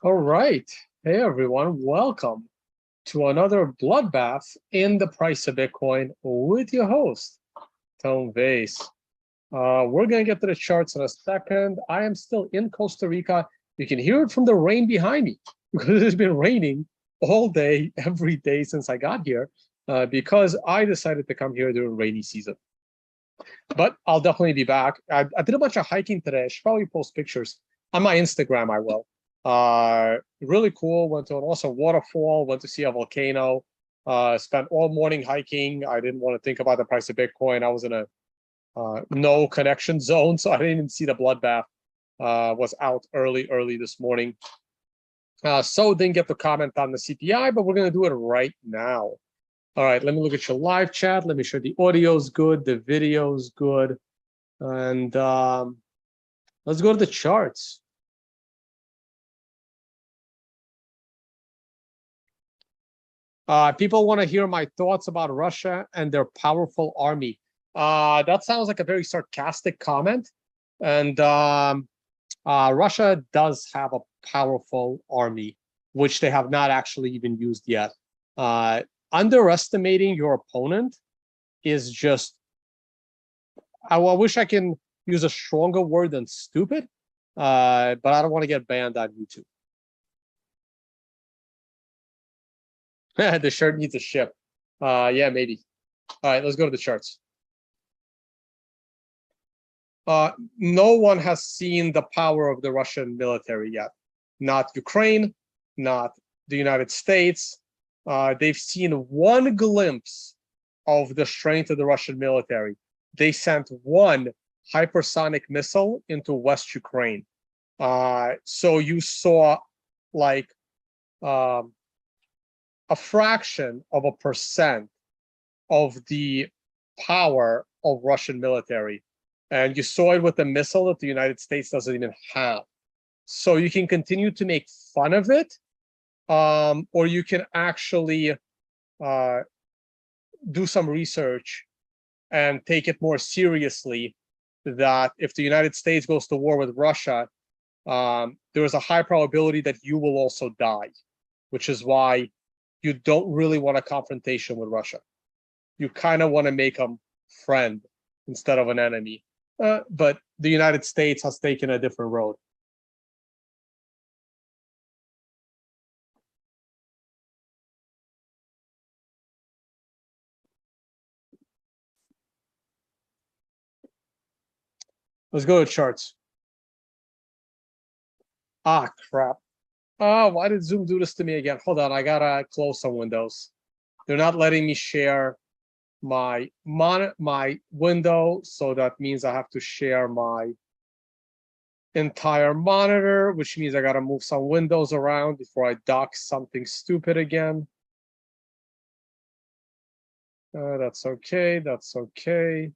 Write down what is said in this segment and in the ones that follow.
All right. Hey, everyone. Welcome to another bloodbath in the price of Bitcoin with your host, Tom Vays. We're going to get to the charts in a second. I am still in Costa Rica. You can hear it from the rain behind me because it's been raining all day, every day since I got here because I decided to come here during rainy season. But I'll definitely be back. I did a bunch of hiking today. I should probably post pictures on my Instagram. I will. Really cool. Went to an awesome waterfall. Went to see a volcano. Spent all morning hiking. I didn't want to think about the price of Bitcoin. I was in a no connection zone, so I didn't even see the bloodbath. Was out early this morning. So didn't get to comment on the CPI, but we're going to do it right now. All right, let me look at your live chat. Let me sure the audio's good, the video's good. And let's go to the charts. People want to hear my thoughts about Russia and their powerful army. That sounds like a very sarcastic comment. And Russia does have a powerful army, which they have not actually even used yet. Underestimating your opponent is just, I wish I can use a stronger word than stupid, but I don't want to get banned on YouTube. The shirt needs a ship. Yeah, maybe. All right, let's go to the charts. No one has seen the power of the Russian military yet. Not Ukraine, not the United States. They've seen one glimpse of the strength of the Russian military. They sent one hypersonic missile into West Ukraine. So you saw like a fraction of a percent of the power of Russian military. And you saw it with the missile that the United States doesn't even have. So you can continue to make fun of it, or you can actually do some research and take it more seriously, that if the United States goes to war with Russia, there is a high probability that you will also die, which is why you don't really want a confrontation with Russia. You kind of want to make them friend instead of an enemy. But the United States has taken a different road. Let's go to charts. Ah, crap. Oh, why did Zoom do this to me again? Hold on, I gotta close some windows. They're not letting me share my window, so that means I have to share my entire monitor, which means I gotta move some windows around before I dock something stupid again. That's okay, that's okay.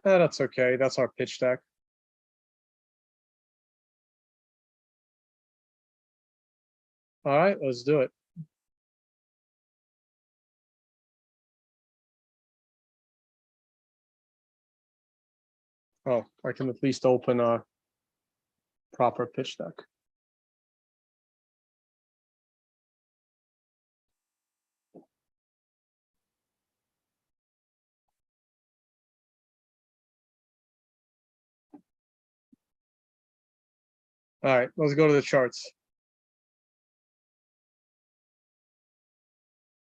That's okay, that's our pitch deck. All right, let's do it. Oh, I can at least open a proper pitch deck. All right, let's go to the charts.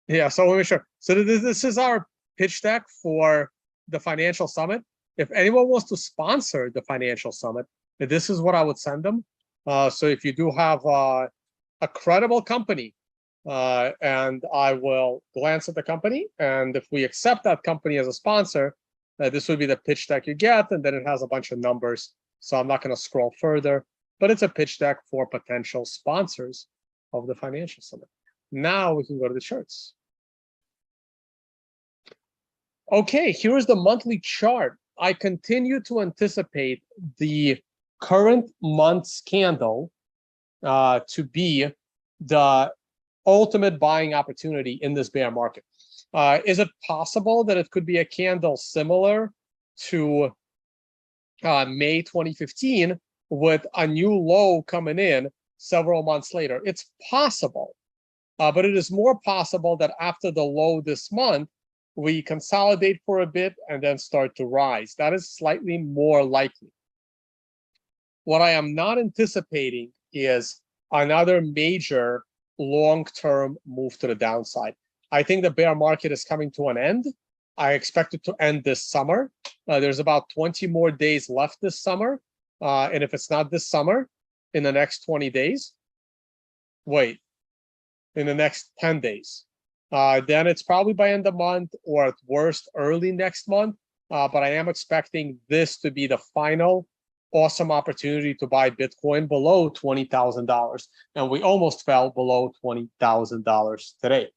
Yeah, so let me show. So this is our pitch deck for the financial summit. If anyone wants to sponsor the financial summit, this is what I would send them. So if you do have a credible company, and I will glance at the company, and if we accept that company as a sponsor, this would be the pitch deck you get, and then it has a bunch of numbers. So I'm not going to scroll further, but it's a pitch deck for potential sponsors of the financial summit. Now we can go to the charts. Okay, here's the monthly chart. I continue to anticipate the current month's candle to be the ultimate buying opportunity in this bear market. Is it possible that it could be a candle similar to May 2015 with a new low coming in, several months later. It's possible, but it is more possible that after the low this month, we consolidate for a bit and then start to rise. That is slightly more likely. What I am not anticipating is another major long-term move to the downside. I think the bear market is coming to an end. I expect it to end this summer. There's about 20 more days left this summer. And if it's not this summer, in the next 20 days, in the next 10 days, then it's probably by end of month or at worst early next month. But I am expecting this to be the final awesome opportunity to buy Bitcoin below $20,000. And we almost fell below $20,000 today.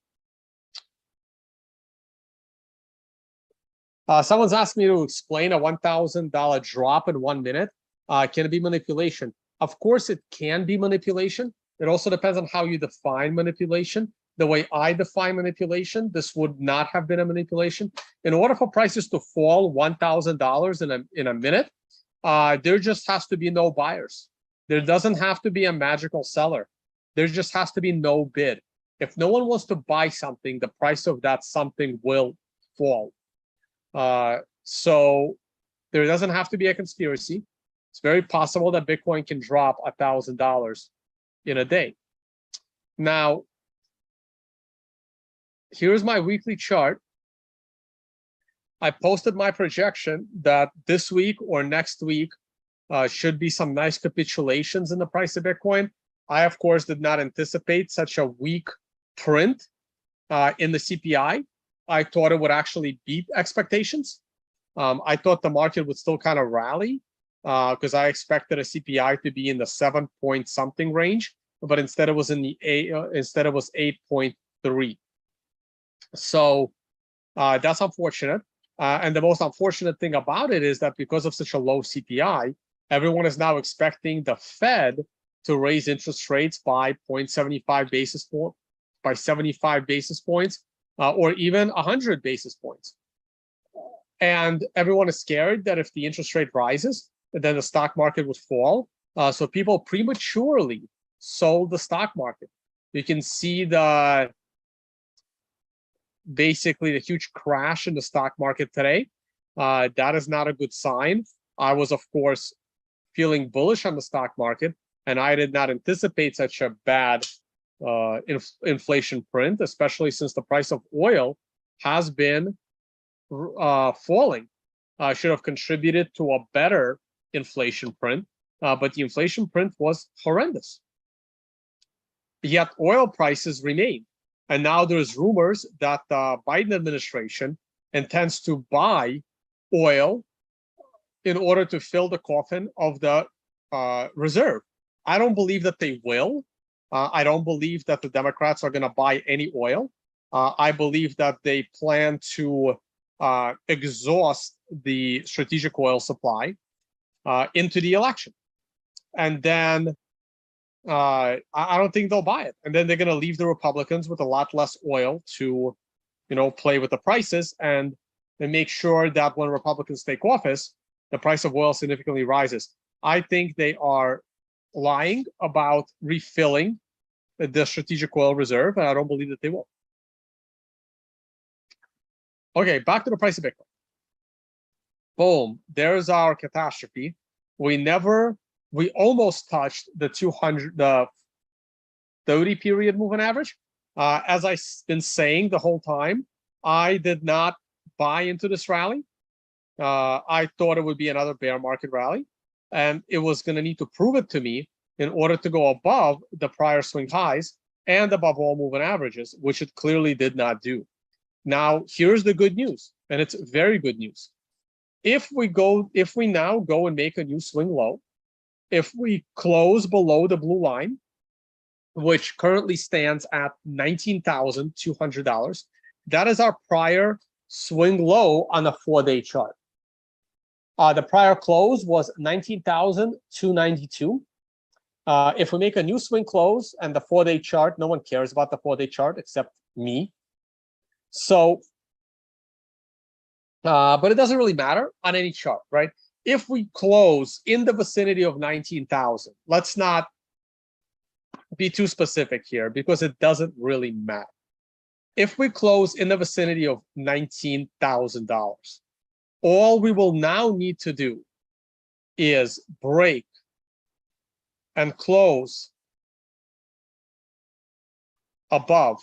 Someone's asked me to explain a $1,000 drop in 1 minute. Can it be manipulation? Of course, it can be manipulation. It also depends on how you define manipulation. The way I define manipulation, this would not have been a manipulation. In order for prices to fall $1,000 in a minute, there just has to be no buyers. There doesn't have to be a magical seller. There just has to be no bid. If no one wants to buy something, the price of that something will fall. So there doesn't have to be a conspiracy. It's very possible that Bitcoin can drop $1,000 in a day. Now, here's my weekly chart. I posted my projection that this week or next week should be some nice capitulations in the price of Bitcoin. I, of course, did not anticipate such a weak print in the CPI. I thought it would actually beat expectations. I thought the market would still kind of rally because I expected a CPI to be in the 7 point something range, but instead it was in the instead it was 8.3. So that's unfortunate. And the most unfortunate thing about it is that because of such a low CPI, everyone is now expecting the Fed to raise interest rates by 0.75 basis point, by 75 basis points, or even 100 basis points. And everyone is scared that if the interest rate rises, then the stock market would fall. So people prematurely sold the stock market. You can see basically the huge crash in the stock market today. That is not a good sign. I was, of course, feeling bullish on the stock market, and I did not anticipate such a bad inflation print, especially since the price of oil has been falling. Should have contributed to a better inflation print, but the inflation print was horrendous. Yet oil prices remain. And now there's rumors that the Biden administration intends to buy oil in order to fill the coffin of the reserve. I don't believe that they will. I don't believe that the Democrats are going to buy any oil. I believe that they plan to exhaust the strategic oil supply into the election. And then I don't think they'll buy it. And then they're going to leave the Republicans with a lot less oil to, play with the prices and make sure that when Republicans take office, the price of oil significantly rises. I think they are lying about refilling the strategic oil reserve, and I don't believe that they will. Okay, back to the price of Bitcoin. Boom, there's our catastrophe. We almost touched the 30 period moving average. As I've been saying the whole time, I did not buy into this rally. I thought it would be another bear market rally, and it was going to need to prove it to me in order to go above the prior swing highs and above all moving averages, which it clearly did not do. Now, here's the good news, and it's very good news. If we now go and make a new swing low, if we close below the blue line, which currently stands at $19,200, that is our prior swing low on the 4-day chart. The prior close was $19,292. If we make a new swing close and the 4-day chart, no one cares about the 4-day chart except me. So, but it doesn't really matter on any chart, right? If we close in the vicinity of 19,000, let's not be too specific here because it doesn't really matter. If we close in the vicinity of $19,000, all we will now need to do is break and close above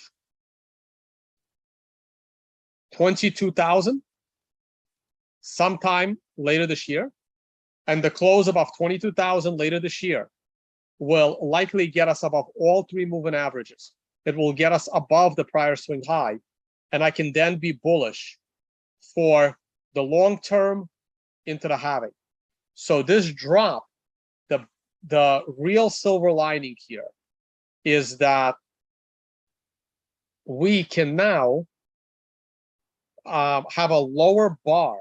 22,000 sometime later this year, and the close above 22,000 later this year will likely get us above all three moving averages. It will get us above the prior swing high, and I can then be bullish for the long term into the halving. So this drop, the real silver lining here is that we can now have a lower bar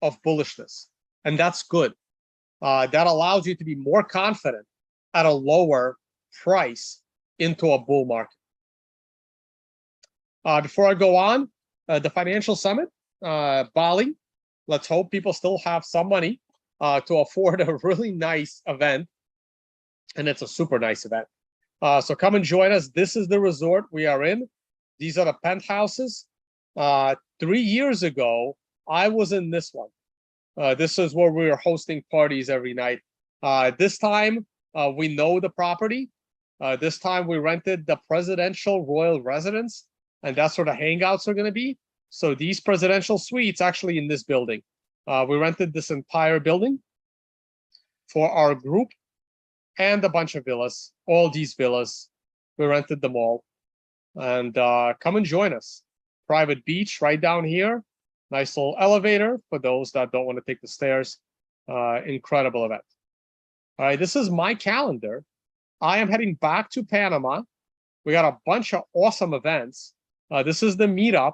of bullishness, and that's good. That allows you to be more confident at a lower price into a bull market. Before I go on, the financial summit, Bali, let's hope people still have some money to afford a really nice event, and it's a super nice event. So come and join us. This is the resort we are in. These are the penthouses. 3 years ago, I was in this one. This is where we were hosting parties every night. This time, we know the property. This time we rented the presidential royal residence, and that's where the hangouts are going to be. So these presidential suites actually in this building. We rented this entire building for our group and a bunch of villas, all these villas. We rented them all. And come and join us. Private beach right down here. Nice little elevator for those that don't want to take the stairs. Incredible event. All right, this is my calendar. I am heading back to Panama. We got a bunch of awesome events. This is the meetup.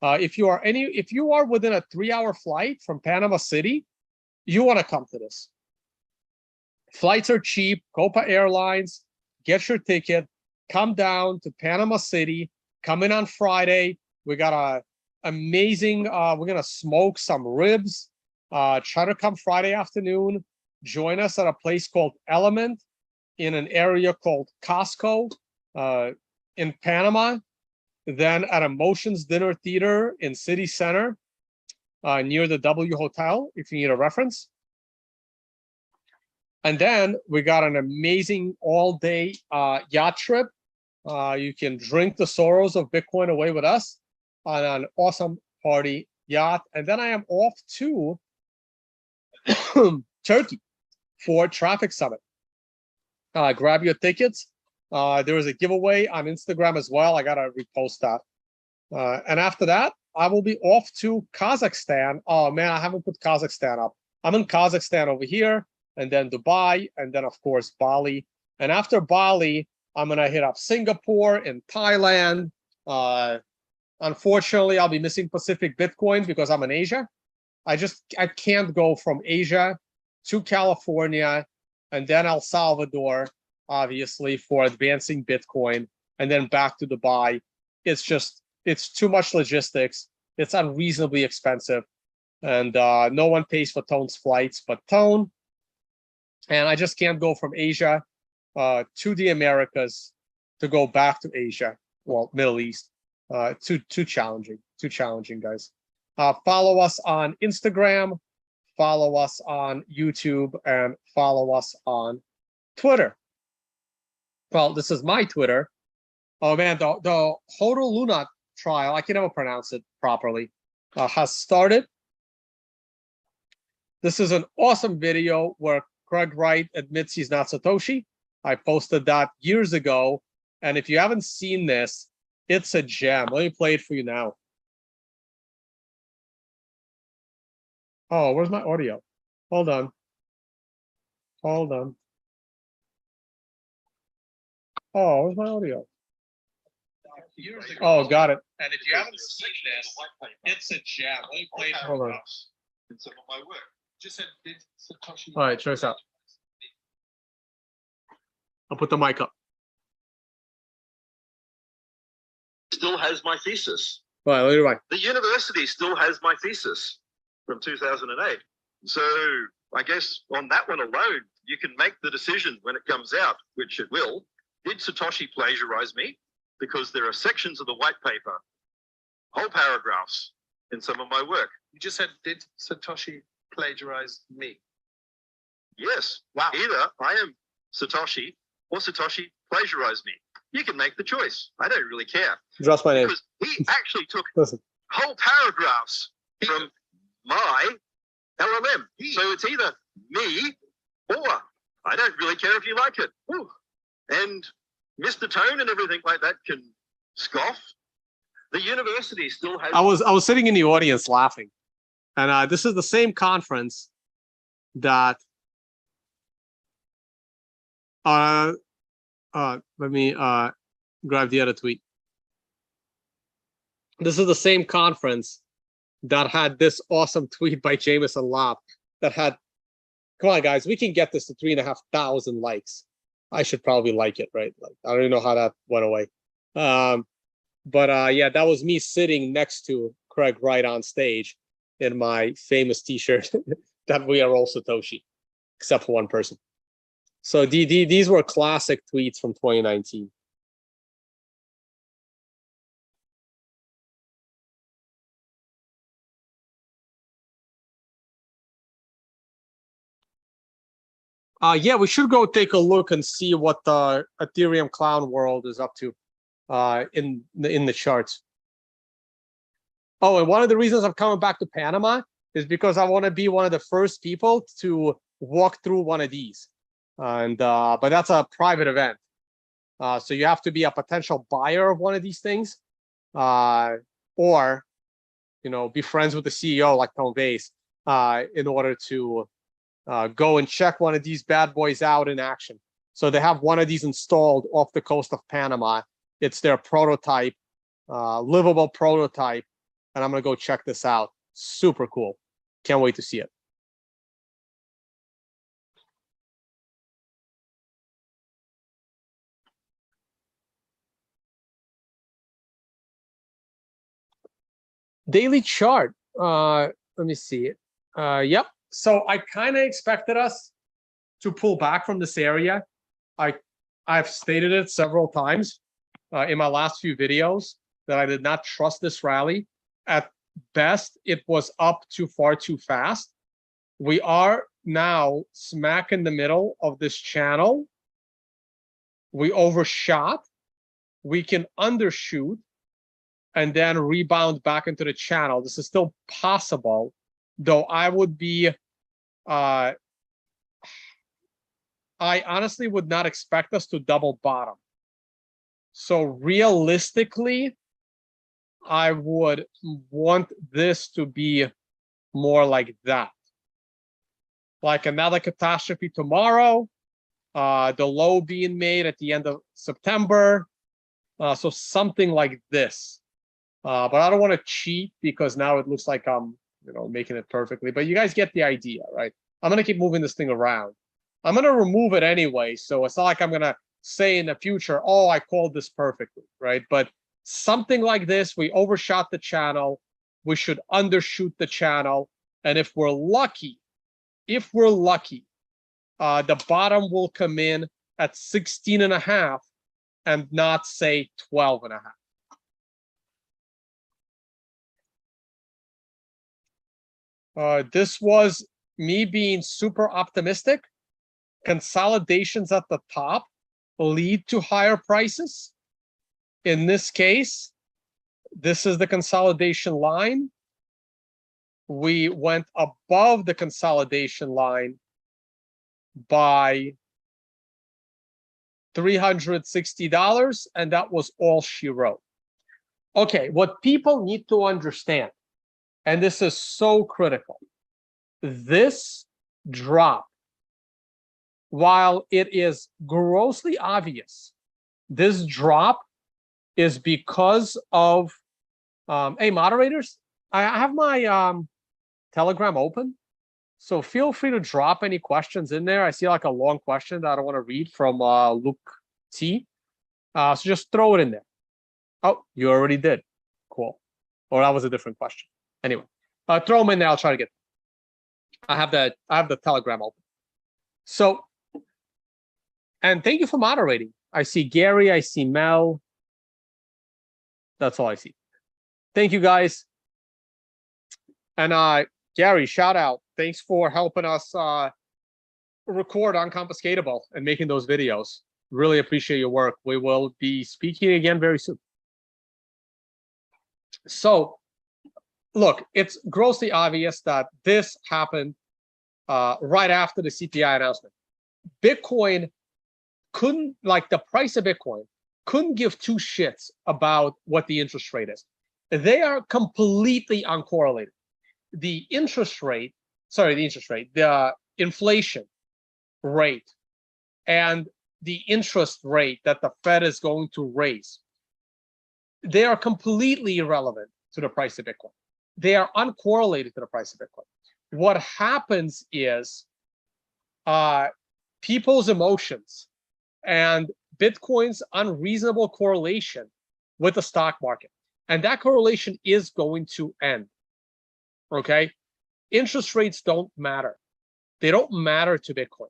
If you are within a 3-hour flight from Panama City, you want to come to this. Flights are cheap. Copa Airlines, get your ticket. Come down to Panama City. Come in on Friday. We got a amazing. We're gonna smoke some ribs. Try to come Friday afternoon. Join us at a place called Element in an area called Costco in Panama. Then at Emotions Dinner Theater in City Center near the W Hotel, if you need a reference. And then we got an amazing all-day yacht trip. You can drink the sorrows of Bitcoin away with us on an awesome party yacht. And then I am off to Turkey for Traffic Summit. Grab your tickets. There is a giveaway on Instagram as well. I got to repost that. And after that, I will be off to Kazakhstan. Oh, man, I haven't put Kazakhstan up. I'm in Kazakhstan over here, and then Dubai, and then, of course, Bali. And after Bali, I'm going to hit up Singapore and Thailand. Unfortunately, I'll be missing Pacific Bitcoin because I'm in Asia. I can't go from Asia to California and then El Salvador, obviously, for advancing Bitcoin, and then back to Dubai. It's too much logistics. It's unreasonably expensive. And no one pays for Tone's flights but Tone. And I just can't go from Asia to the Americas to go back to Asia, well, Middle East. Too challenging, guys. Follow us on Instagram, follow us on YouTube, and follow us on Twitter. Well, this is my Twitter. Oh man, the Hodo Luna trial, I can never pronounce it properly, has started. This is an awesome video where Craig Wright admits he's not Satoshi. I posted that years ago, and if you haven't seen this, it's a gem. Let me play it for you now. Oh, where's my audio? Hold on. Oh, where's my audio? Oh, got it. And if you haven't seen this, it's a gem. Let me play it. Hold on. In some of my work. Just said Satoshi. All right, check this out. I'll put the mic up. Still has my thesis. All right, later, right. The university still has my thesis from 2008. So I guess on that one alone, you can make the decision when it comes out, which it will, did Satoshi plagiarize me? Because there are sections of the white paper, whole paragraphs in some of my work. You just said, did Satoshi plagiarize me? Yes. Wow. Either I am Satoshi or Satoshi plagiarized me. You can make the choice. I don't really care. Just my name. Because he actually took Listen. whole paragraphs from my LLM. So it's either me or I don't really care if you like it. Ooh. And Mr. Tone and everything like that can scoff. The university still has. I was sitting in the audience laughing, and this is the same conference that. Let me grab the other tweet. This is the same conference that had this awesome tweet by Jameson Lopp that had, come on guys, we can get this to 3,500 likes. I should probably like it, right? Like, I don't even know how that went away. But yeah, that was me sitting next to Craig Wright on stage in my famous t-shirt that we are all Satoshi, except for one person. So these were classic tweets from 2019. Yeah, we should go take a look and see what the Ethereum clown world is up to in the charts. Oh, and one of the reasons I'm coming back to Panama is because I want to be one of the first people to walk through one of these. And but that's a private event. So you have to be a potential buyer of one of these things, or be friends with the CEO like Tom Vays in order to go and check one of these bad boys out in action. So they have one of these installed off the coast of Panama. It's their prototype, livable prototype, and I'm gonna go check this out. Super cool. Can't wait to see it. Daily chart. Let me see. Yep. So I kind of expected us to pull back from this area. I've stated it several times in my last few videos that I did not trust this rally. At best, it was up too far too fast. We are now smack in the middle of this channel. We overshot. We can undershoot and then rebound back into the channel. This is still possible, though I would be, I honestly would not expect us to double bottom. So realistically, I would want this to be more like that. Like another catastrophe tomorrow, the low being made at the end of September. So something like this. But I don't want to cheat because now it looks like I'm, making it perfectly. But you guys get the idea, right? I'm going to keep moving this thing around. I'm going to remove it anyway. So it's not like I'm going to say in the future, oh, I called this perfectly, right? But something like this, we overshot the channel. We should undershoot the channel. And if we're lucky, the bottom will come in at 16.5 and not say 12.5. This was me being super optimistic. Consolidations at the top lead to higher prices. In this case, this is the consolidation line. We went above the consolidation line by $360, and that was all she wrote. Okay, what people need to understand, and this is so critical, this drop, while it is grossly obvious, this drop is because of, hey, moderators, I have my Telegram open, so feel free to drop any questions in there. I see like a long question that I don't want to read from Luke T. So just throw it in there. Oh, you already did. Cool. Or that was a different question. Anyway, throw them in there. I'll try to get them. I have the Telegram open. So, and thank you for moderating. I see Gary. I see Mel. That's all I see. Thank you, guys. And Gary, shout out. Thanks for helping us record Unconfiscatable and making those videos. Really appreciate your work. We will be speaking again very soon. So, look, it's grossly obvious that this happened right after the CPI announcement. Bitcoin couldn't, like the price of Bitcoin, couldn't give two shits about what the interest rate is. They are completely uncorrelated. The inflation rate and the interest rate that the Fed is going to raise, they are completely irrelevant to the price of Bitcoin. They are uncorrelated to the price of Bitcoin. What happens is people's emotions and Bitcoin's unreasonable correlation with the stock market. And that correlation is going to end. Okay? Interest rates don't matter. They don't matter to Bitcoin.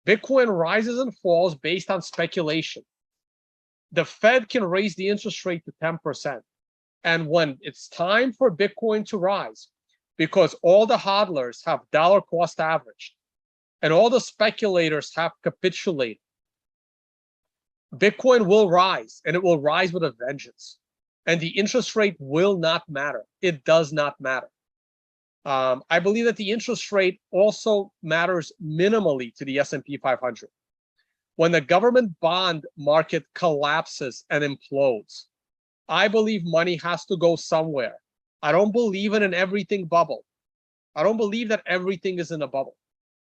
Bitcoin rises and falls based on speculation. The Fed can raise the interest rate to 10%. And when it's time for Bitcoin to rise, because all the hodlers have dollar cost averaged and all the speculators have capitulated, Bitcoin will rise, and it will rise with a vengeance. And the interest rate will not matter. It does not matter. I believe that the interest rate also matters minimally to the S&P 500. When the government bond market collapses and implodes, I believe money has to go somewhere. I don't believe in an everything bubble. I don't believe that everything is in a bubble.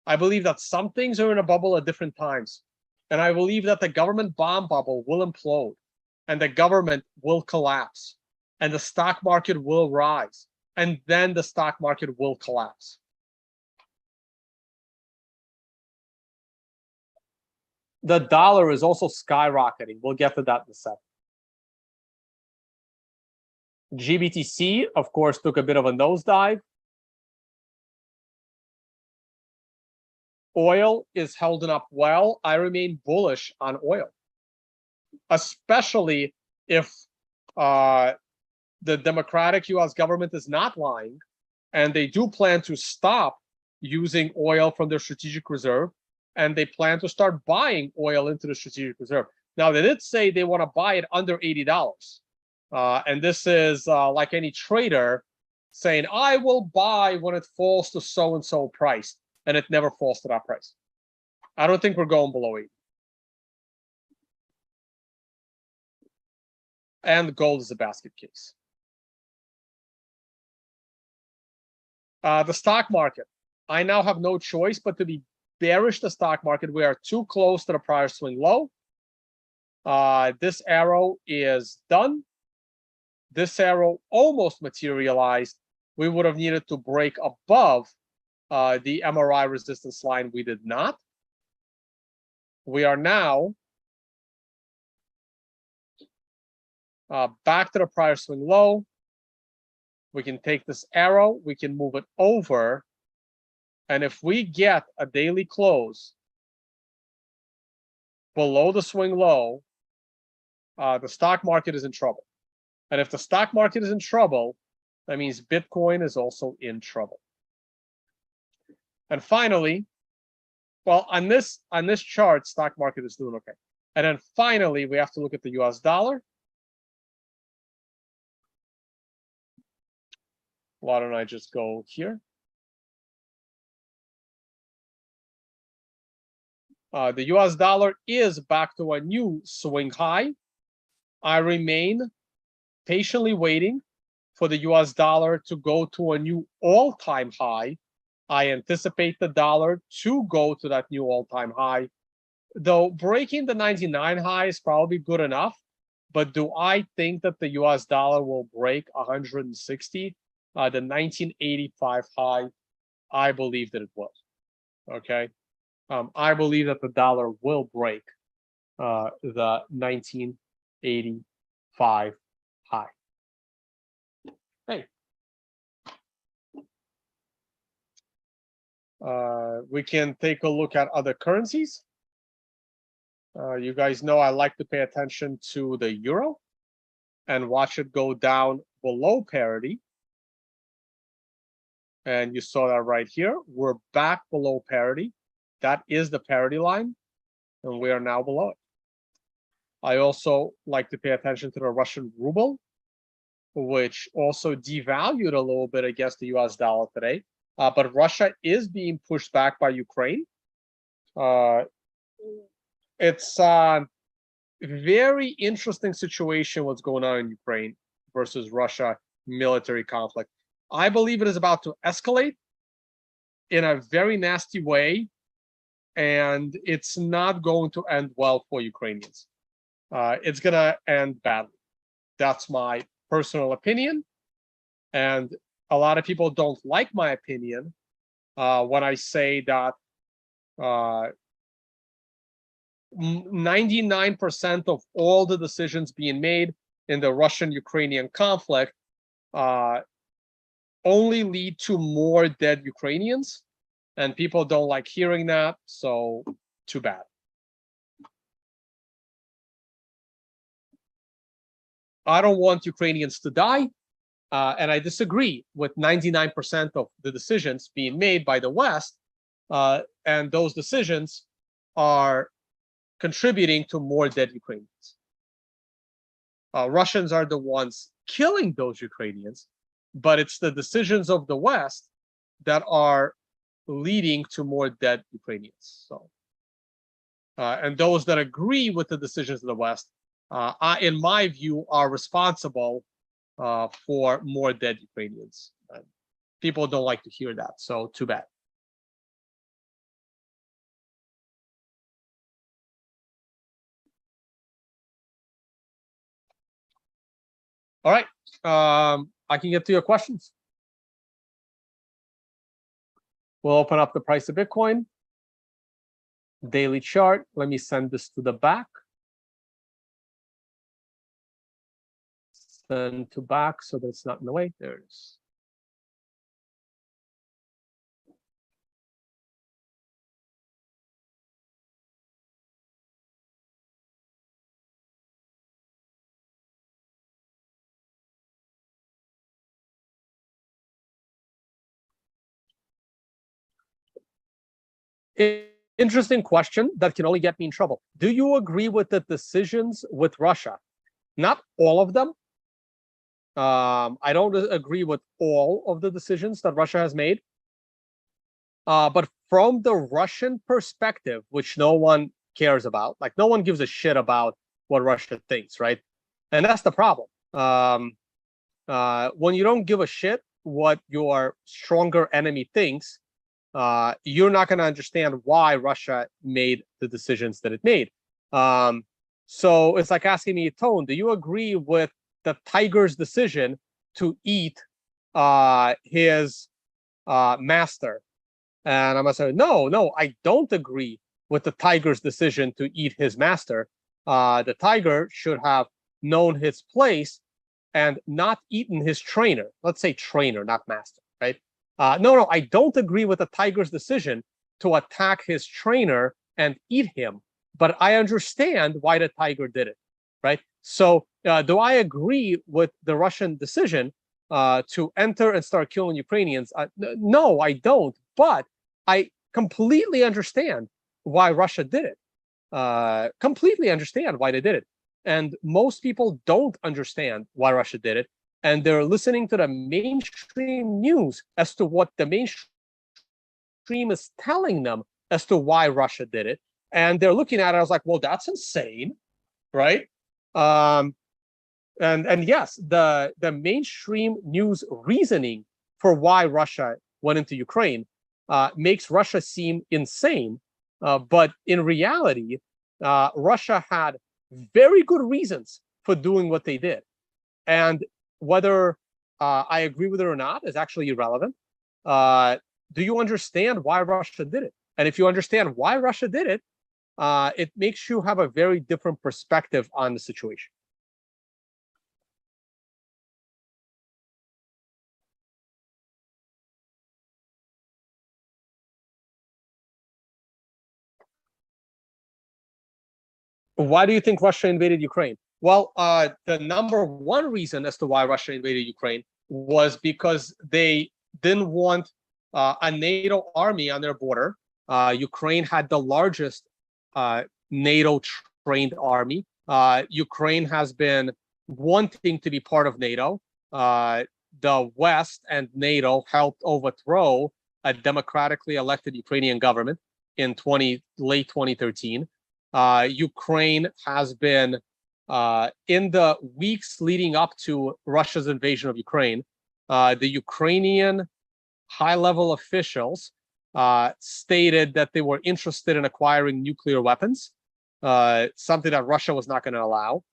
I believe that some things are in a bubble at different times. And I believe that the government bond bubble will implode and the government will collapse and the stock market will rise and then the stock market will collapse. The dollar is also skyrocketing. We'll get to that in a second. GBTC, of course, took a bit of a nosedive. Oil is holding up well. I remain bullish on oil, especially if the democratic US government is not lying and they do plan to stop using oil from their strategic reserve and they plan to start buying oil into the strategic reserve. Now, they did say they want to buy it under $80. And this is like any trader saying, I will buy when it falls to so-and-so price. And it never falls to that price. I don't think we're going below 80. And gold is a basket case. The stock market. I now have no choice but to be bearish the stock market. We are too close to the prior swing low. This arrow is done. This arrow almost materialized. We would have needed to break above the MRI resistance line. We did not. We are now back to the prior swing low. We can take this arrow, we can move it over, and if we get a daily close below the swing low, the stock market is in trouble. And if the stock market is in trouble, that means Bitcoin is also in trouble. And finally, well, on this chart, stock market is doing okay. And then finally, we have to look at the US dollar. Why don't I just go here? The US dollar is back to a new swing high. I remain patiently waiting for the US dollar to go to a new all-time high. I anticipate the dollar to go to that new all-time high. Though breaking the 99 high is probably good enough, but do I think that the US dollar will break 160? The 1985 high, I believe that it will. Okay, I believe that the dollar will break the 1985 high. Hey, we can take a look at other currencies. You guys know I like to pay attention to the euro and watch it go down below parity. And you saw that right here. We're back below parity. That is the parity line, and we are now below it. I also like to pay attention to the Russian ruble, which also devalued a little bit against the US dollar today. But Russia is being pushed back by Ukraine. It's a very interesting situation what's going on in Ukraine versus Russia military conflict. I believe it is about to escalate in a very nasty way, and it's not going to end well for Ukrainians. It's going to end badly. That's my personal opinion. And a lot of people don't like my opinion when I say that 99% of all the decisions being made in the Russian-Ukrainian conflict only lead to more dead Ukrainians, and people don't like hearing that, so too bad. I don't want Ukrainians to die, and I disagree with 99% of the decisions being made by the West, and those decisions are contributing to more dead Ukrainians. Russians are the ones killing those Ukrainians, but it's the decisions of the West that are leading to more dead Ukrainians. So, and those that agree with the decisions of the West, in my view, are responsible for more dead Ukrainians. People don't like to hear that, so too bad. All right, I can get to your questions. We'll open up the price of Bitcoin. Daily chart. Let me send this to the back. Send to back so that it's not in the way. There it is. Interesting question that can only get me in trouble. Do you agree with the decisions with Russia? Not all of them. I don't agree with all of the decisions that Russia has made. But from the Russian perspective, which no one cares about, like no one gives a shit about what Russia thinks, right? And that's the problem. When you don't give a shit what your stronger enemy thinks, you're not going to understand why Russia made the decisions that it made. So it's like asking me, Tone, do you agree with the tiger's decision to eat his master? And I'm going to say, no, I don't agree with the tiger's decision to eat his master. The tiger should have known his place and not eaten his trainer. Let's say trainer, not master, right? No, I don't agree with the tiger's decision to attack his trainer and eat him, but I understand why the tiger did it, right? So do I agree with the Russian decision to enter and start killing Ukrainians? No, I don't, but I completely understand why Russia did it. Completely understand why they did it. And most people don't understand why Russia did it. And they're listening to the mainstream news as to what the mainstream is telling them as to why Russia did it. And they're looking at it, I was like, well, that's insane, right? And yes, the mainstream news reasoning for why Russia went into Ukraine makes Russia seem insane. But in reality, Russia had very good reasons for doing what they did. And whether I agree with it or not is actually irrelevant. Do you understand why Russia did it? And if you understand why Russia did it, it makes you have a very different perspective on the situation. Why do you think Russia invaded Ukraine? Well, the number one reason as to why Russia invaded Ukraine was because they didn't want a NATO army on their border. Ukraine had the largest NATO trained army. Ukraine has been wanting to be part of NATO. The West and NATO helped overthrow a democratically elected Ukrainian government in late 2013. Ukraine has been, in the weeks leading up to Russia's invasion of Ukraine, the Ukrainian high-level officials stated that they were interested in acquiring nuclear weapons, something that Russia was not going to allow.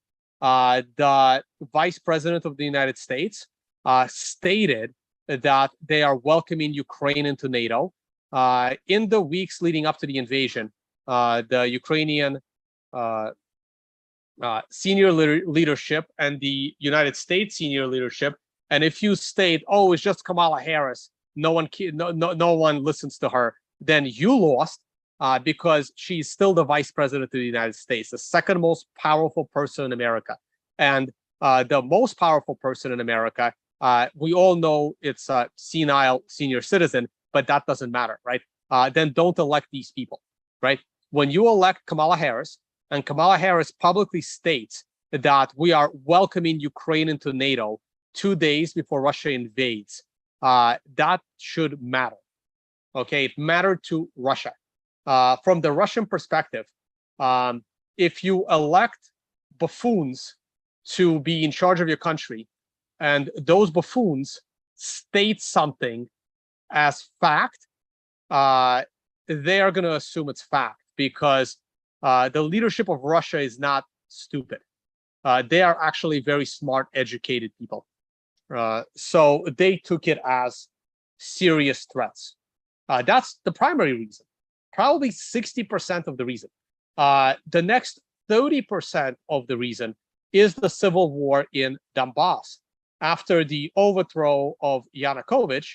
The Vice President of the United States stated that they are welcoming Ukraine into NATO. In the weeks leading up to the invasion, the Ukrainian senior leadership and the United States senior leadership, and if you state, "Oh, it's just Kamala Harris, no one listens to her," then you lost, because she's still the vice president of the United States, the second most powerful person in America, and the most powerful person in America. We all know it's a senile senior citizen, but that doesn't matter, right? Then don't elect these people, right? When you elect Kamala Harris, and Kamala Harris publicly states that we are welcoming Ukraine into NATO 2 days before Russia invades, that should matter. Okay, it mattered to Russia. From the Russian perspective, if you elect buffoons to be in charge of your country, and those buffoons state something as fact, they are going to assume it's fact, because the leadership of Russia is not stupid. They are actually very smart, educated people. So they took it as serious threats. That's the primary reason, probably 60% of the reason. The next 30% of the reason is the civil war in Donbass. After the overthrow of Yanukovych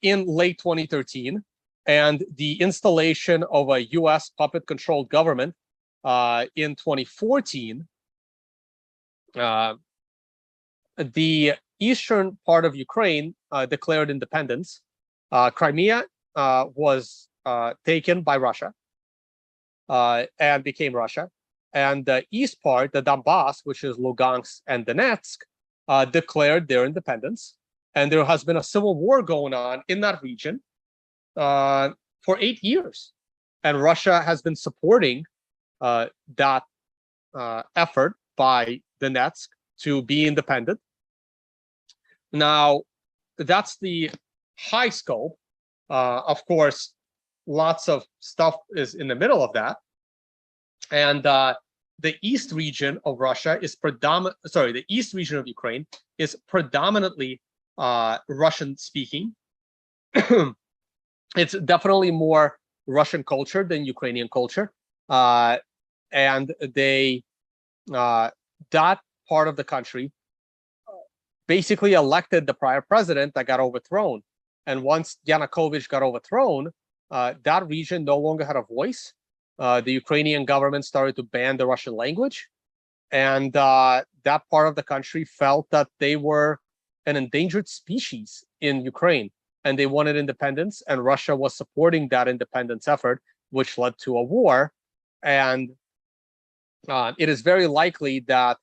in late 2013, and the installation of a US puppet-controlled government in 2014, the eastern part of Ukraine declared independence. Crimea was taken by Russia and became Russia. And the east part, the Donbass, which is Lugansk and Donetsk, declared their independence. And there has been a civil war going on in that region for 8 years. And Russia has been supporting that effort by Donetsk to be independent. Now, that's the high scope. Of course, lots of stuff is in the middle of that. And the east region of Russia is the east region of Ukraine is predominantly Russian speaking. It's definitely more Russian culture than Ukrainian culture. And they, that part of the country basically elected the prior president that got overthrown. And once Yanukovych got overthrown, that region no longer had a voice. The Ukrainian government started to ban the Russian language. And that part of the country felt that they were an endangered species in Ukraine, and they wanted independence, and Russia was supporting that independence effort, which led to a war. And it is very likely that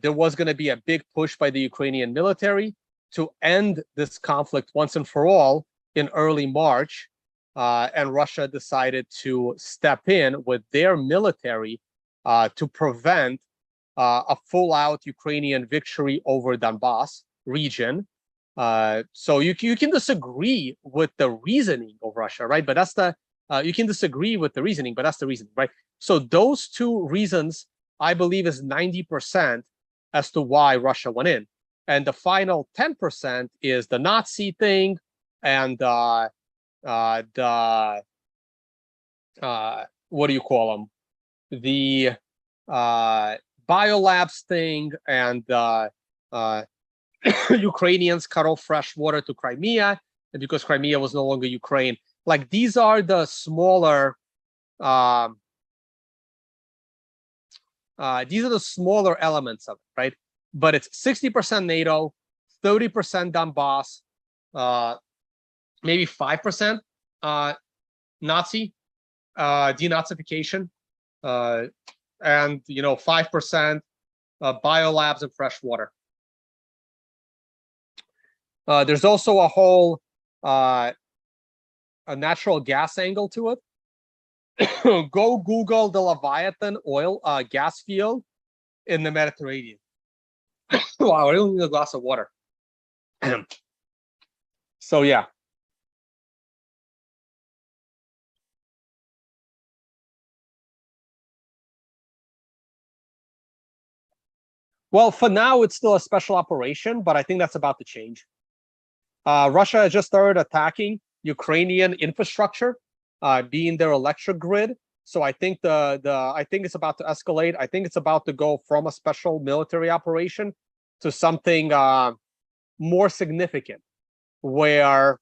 there was going to be a big push by the Ukrainian military to end this conflict once and for all in early March. And Russia decided to step in with their military to prevent a full-out Ukrainian victory over Donbass region. So you can disagree with the reasoning of Russia, right? But that's the you can disagree with the reasoning, but that's the reason, right? So those two reasons, I believe, is 90% as to why Russia went in, and the final 10% is the Nazi thing and the what do you call them? The biolabs thing, and Ukrainians cut off fresh water to Crimea, and because Crimea was no longer Ukraine. Like, these are the smaller These are the smaller elements of it, right? But it's 60% NATO, 30% Donbass, maybe 5% Nazi denazification, and 5% biolabs and fresh water. There's also a whole a natural gas angle to it. Go Google the Leviathan oil gas field in the Mediterranean. Wow, I don't need a glass of water. So yeah. Well, for now, it's still a special operation, but I think that's about to change. Russia has just started attacking Ukrainian infrastructure, being their electric grid. So I think I think it's about to escalate. I think it's about to go from a special military operation to something more significant, where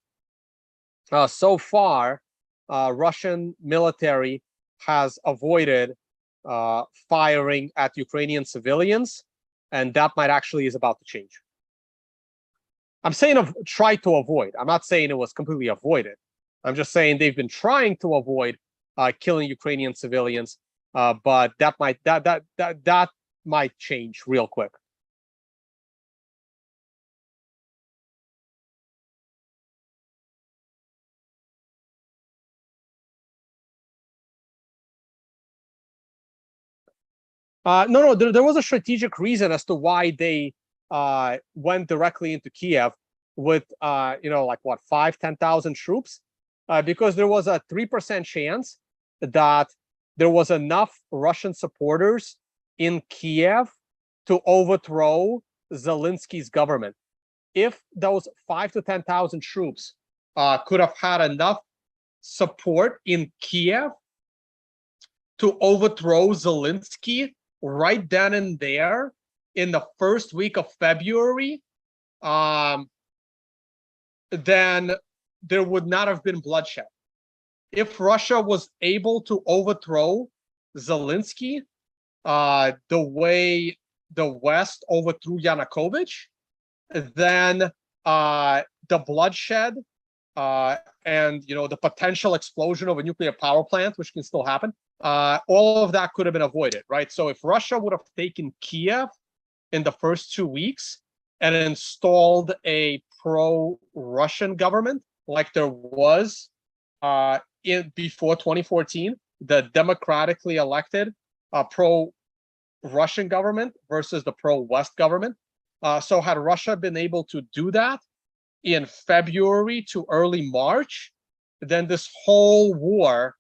so far Russian military has avoided firing at Ukrainian civilians, and that might actually is about to change. I'm saying try to avoid. I'm not saying it was completely avoided. I'm just saying they've been trying to avoid killing Ukrainian civilians, but that might change real quick. No, there was a strategic reason as to why they went directly into Kiev with like what 5,000-10,000 troops, because there was a 3% chance that there was enough Russian supporters in Kiev to overthrow Zelensky's government. If those 5,000 to 10,000 troops could have had enough support in Kiev to overthrow Zelensky right then and there in the first week of February, then there would not have been bloodshed. If Russia was able to overthrow Zelensky the way the West overthrew Yanukovych, then the bloodshed and the potential explosion of a nuclear power plant, which can still happen, all of that could have been avoided, right? So if Russia would have taken Kiev in the first 2 weeks and installed a pro-Russian government, like there was before 2014, the democratically elected pro-Russian government versus the pro-West government. So had Russia been able to do that in February to early March, then this whole war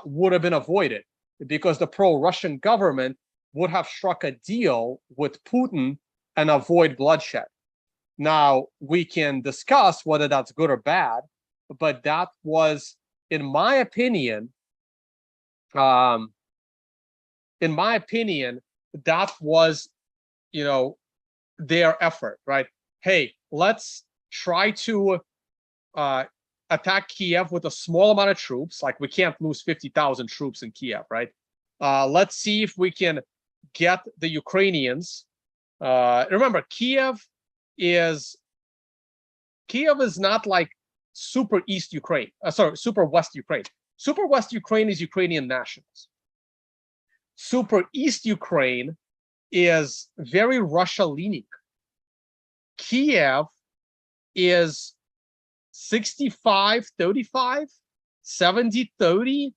would have been avoided, because the pro-Russian government would have struck a deal with Putin and avoid bloodshed. Now, we can discuss whether that's good or bad, but that was, in my opinion, that was, their effort, right? Hey, let's try to attack Kiev with a small amount of troops. Like, we can't lose 50,000 troops in Kiev, right? Let's see if we can get the Ukrainians. Remember, Kiev is not like super East Ukraine. Super West Ukraine. Super West Ukraine is Ukrainian nationals. Super East Ukraine is very Russia-leaning. Kiev is 65-35, 70-30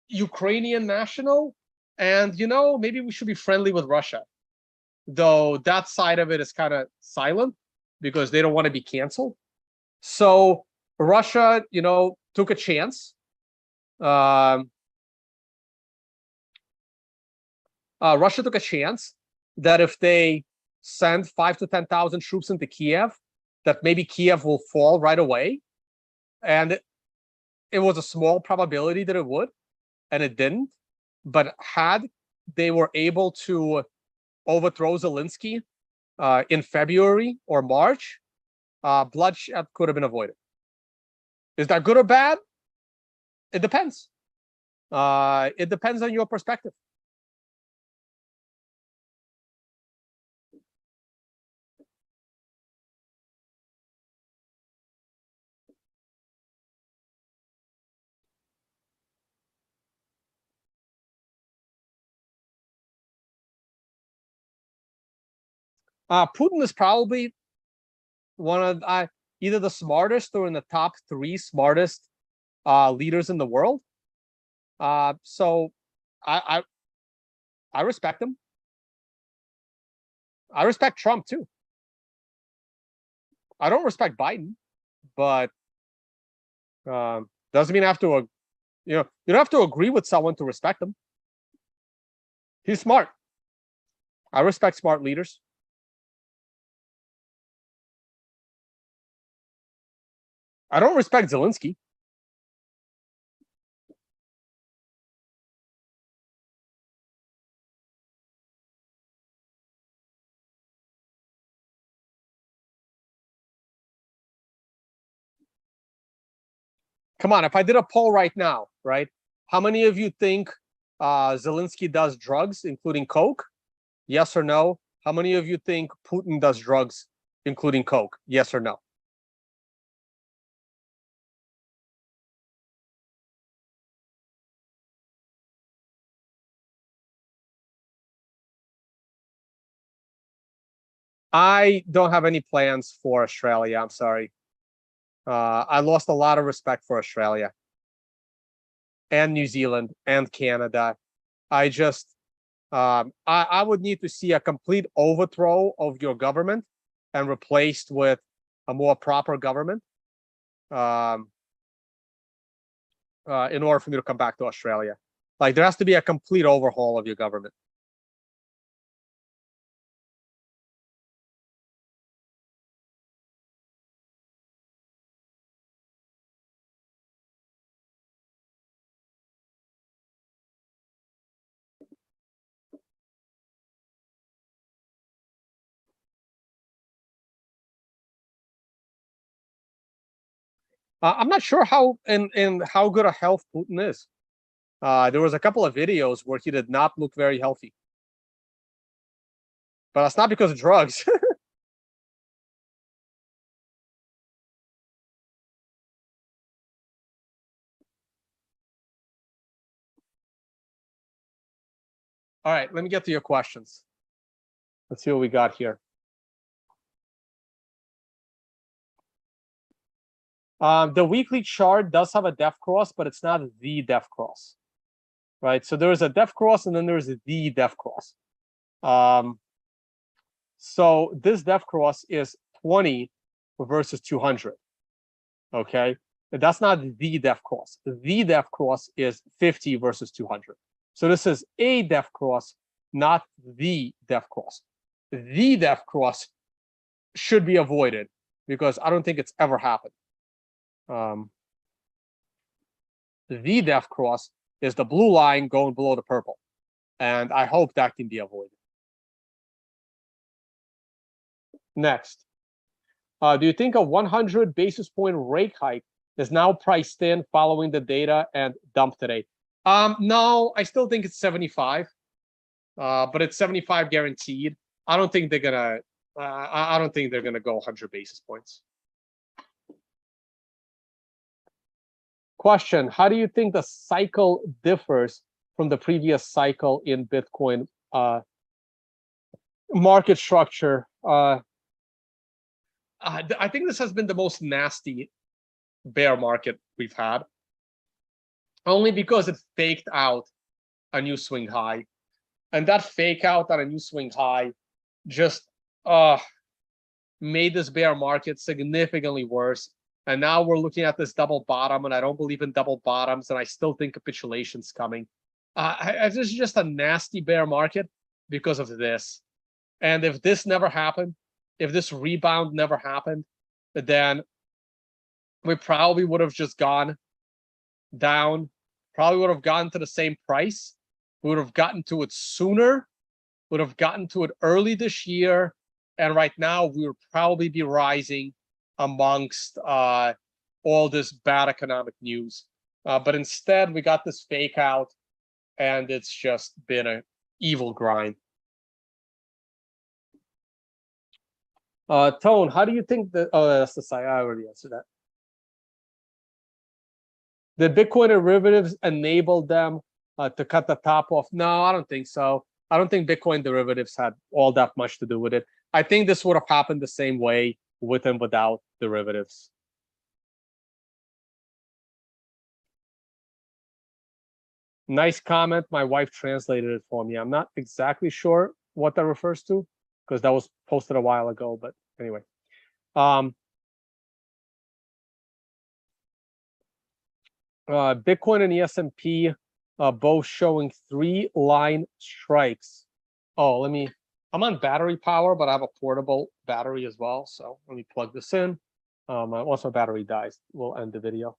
Ukrainian national, and maybe we should be friendly with Russia, though that side of it is kind of silent because they don't want to be canceled. So Russia, took a chance. Russia took a chance that if they send 5,000 to 10,000 troops into Kiev, that maybe Kiev will fall right away. And it was a small probability that it would, and it didn't. But had they were able to overthrow Zelensky in February or March, bloodshed could have been avoided. Is that good or bad? It depends. It depends on your perspective. Putin is probably one of either the smartest or in the top 3 smartest leaders in the world. So I respect him. I respect Trump too. I don't respect Biden, but doesn't mean I have to. You don't have to agree with someone to respect him. He's smart. I respect smart leaders. I don't respect Zelensky. Come on, if I did a poll right now, right? How many of you think Zelensky does drugs, including coke? Yes or no? How many of you think Putin does drugs, including coke? Yes or no? I don't have any plans for Australia. I'm sorry. I lost a lot of respect for Australia and New Zealand and Canada. I just, I would need to see a complete overthrow of your government and replaced with a more proper government in order for me to come back to Australia. Like, there has to be a complete overhaul of your government. I'm not sure how in how good a health Putin is. There was a couple of videos where he did not look very healthy, but that's not because of drugs. All right, let me get to your questions. Let's see what we got here. The weekly chart does have a def cross, but it's not the def cross, right? So there is a def cross and then there's the def cross. So this def cross is 20 versus 200, okay? That's not the def cross. The def cross is 50 versus 200. So this is a def cross, not the def cross. The def cross should be avoided because I don't think it's ever happened. The def cross is the blue line going below the purple, and I hope that can be avoided. Next, do you think a 100 basis point rate hike is now priced in following the data and dumped today? No, I still think it's 75, but it's 75 guaranteed. I don't think they're gonna. I don't think they're gonna go 100 basis points. Question: how do you think the cycle differs from the previous cycle in Bitcoin market structure? I think this has been the most nasty bear market we've had, only because it faked out a new swing high, and that fake out on a new swing high just made this bear market significantly worse. And now we're looking at this double bottom, and I don't believe in double bottoms, and I still think capitulation's coming. This is just a nasty bear market because of this. And if this never happened, if this rebound never happened, then we probably would have just gone down, probably would have gotten to the same price. We would have gotten to it sooner, would have gotten to it early this year. And right now, we would probably be rising amongst all this bad economic news. But instead, we got this fake out, and it's just been an evil grind. Tone, how do you think that? Oh, that's the side. I already answered that. The Bitcoin derivatives enabled them to cut the top off? No, I don't think so. I don't think Bitcoin derivatives had all that much to do with it. I think this would have happened the same way with and without derivatives. Nice comment. My wife translated it for me. I'm not exactly sure what that refers to because that was posted a while ago. But anyway, Bitcoin and the S&P both showing 3-line strikes. Oh, I'm on battery power, but I have a portable battery as well. So let me plug this in. Once my battery dies, we'll end the video.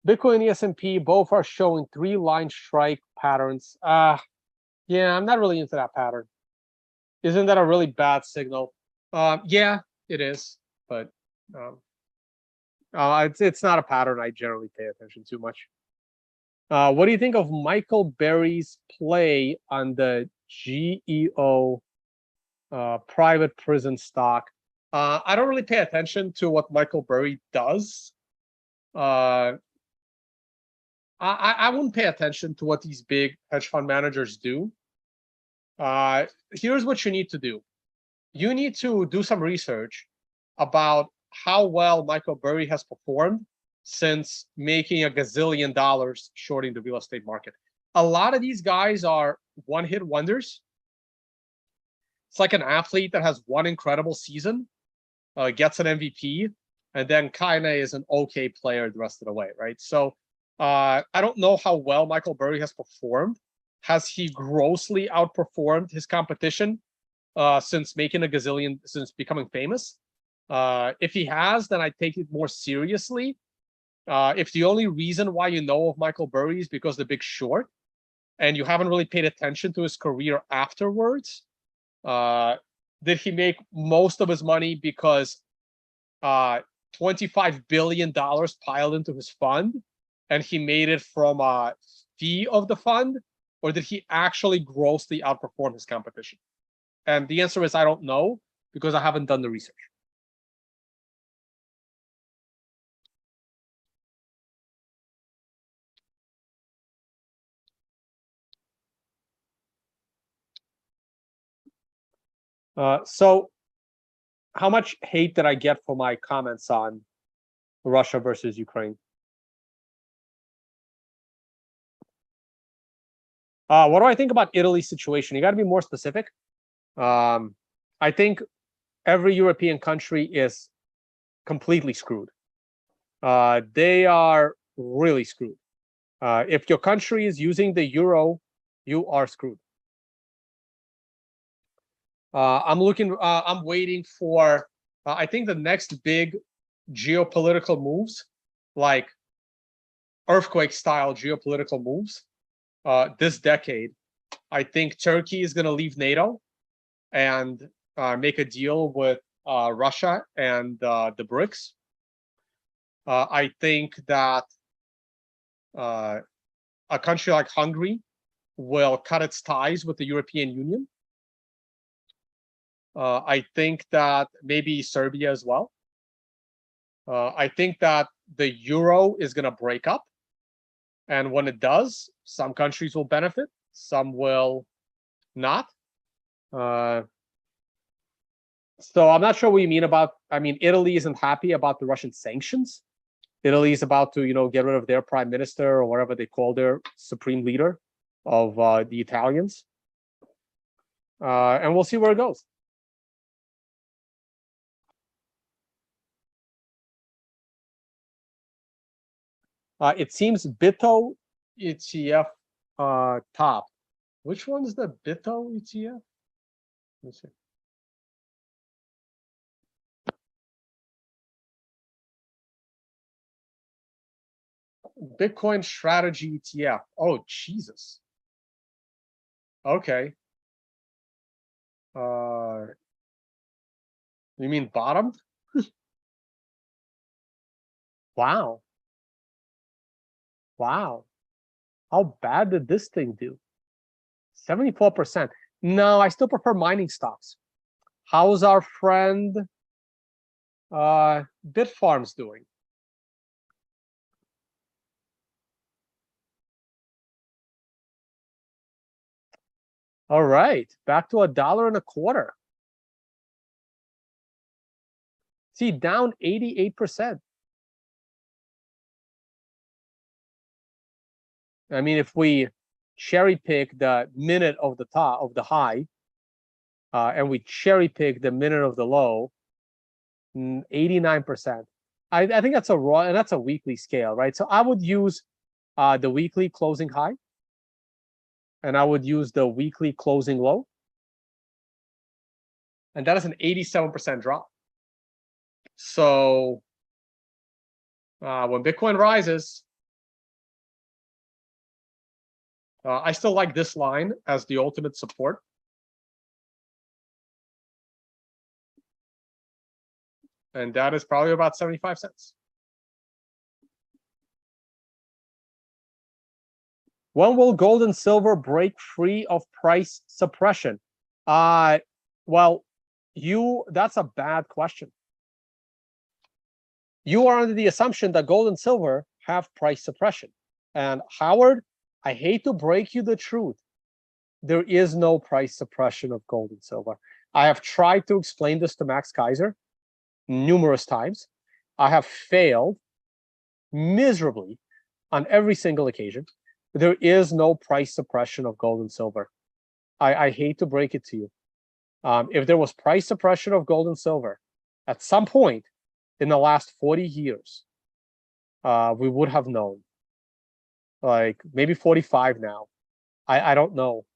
Bitcoin and the S&P both are showing 3-line strike patterns. Yeah, I'm not really into that pattern. Isn't that a really bad signal? Yeah, it is, but it's not a pattern I generally pay attention to much. What do you think of Michael Berry's play on the GEO private prison stock? I don't really pay attention to what Michael Berry does. I wouldn't pay attention to what these big hedge fund managers do. Here's what you need to do. You need to do some research about how well Michael Berry has performed since making $1 gazillion shorting the real estate market. A lot of these guys are one-hit wonders. It's like an athlete that has one incredible season, gets an MVP, and then kind of is an okay player the rest of the way, right? So I don't know how well Michael Berry has performed. Has he grossly outperformed his competition since making $1 gazillion, since becoming famous? If he has, then I take it more seriously. If the only reason why you know of Michael Berry is because The Big Short, and you haven't really paid attention to his career afterwards, did he make most of his money because $25 billion piled into his fund, and he made it from a fee of the fund, or did he actually grossly outperform his competition? And the answer is I don't know, because I haven't done the research. So how much hate did I get for my comments on Russia versus Ukraine? What do I think about Italy's situation? You got to be more specific. I think every European country is completely screwed. They are really screwed. If your country is using the euro, you are screwed. I'm waiting for, I think the next big geopolitical moves, like earthquake-style geopolitical moves, this decade. I think Turkey is going to leave NATO and make a deal with Russia and the BRICS. I think that a country like Hungary will cut its ties with the European Union. I think that maybe Serbia as well. I think that the euro is going to break up. And when it does, some countries will benefit, some will not. So I'm not sure what you mean about, I mean, Italy isn't happy about the Russian sanctions. Italy is about to, get rid of their prime minister or whatever they call their supreme leader of the Italians. And we'll see where it goes. It seems BITO ETF top. Which one is the BITO ETF? Let me see. Bitcoin strategy ETF. Oh, Jesus. Okay. You mean bottomed? Wow. Wow. How bad did this thing do? 74%. No, I still prefer mining stocks. How's our friend Bitfarms doing? All right, back to $1.25. See, down 88%. I mean, if we cherry pick the minute of the top of the high, and we cherry pick the minute of the low, 89%. I think that's a raw, and that's a weekly scale, right? So I would use the weekly closing high, and I would use the weekly closing low, and that is an 87% drop. So when Bitcoin rises, I still like this line as the ultimate support. And that is probably about 75 cents. When will gold and silver break free of price suppression? Well, that's a bad question. You are under the assumption that gold and silver have price suppression. And Howard, I hate to break you the truth. There is no price suppression of gold and silver. I have tried to explain this to Max Kaiser numerous times. I have failed miserably on every single occasion. There is no price suppression of gold and silver. I hate to break it to you. If there was price suppression of gold and silver at some point in the last 40 years, we would have known. Like maybe 45 now. I don't know.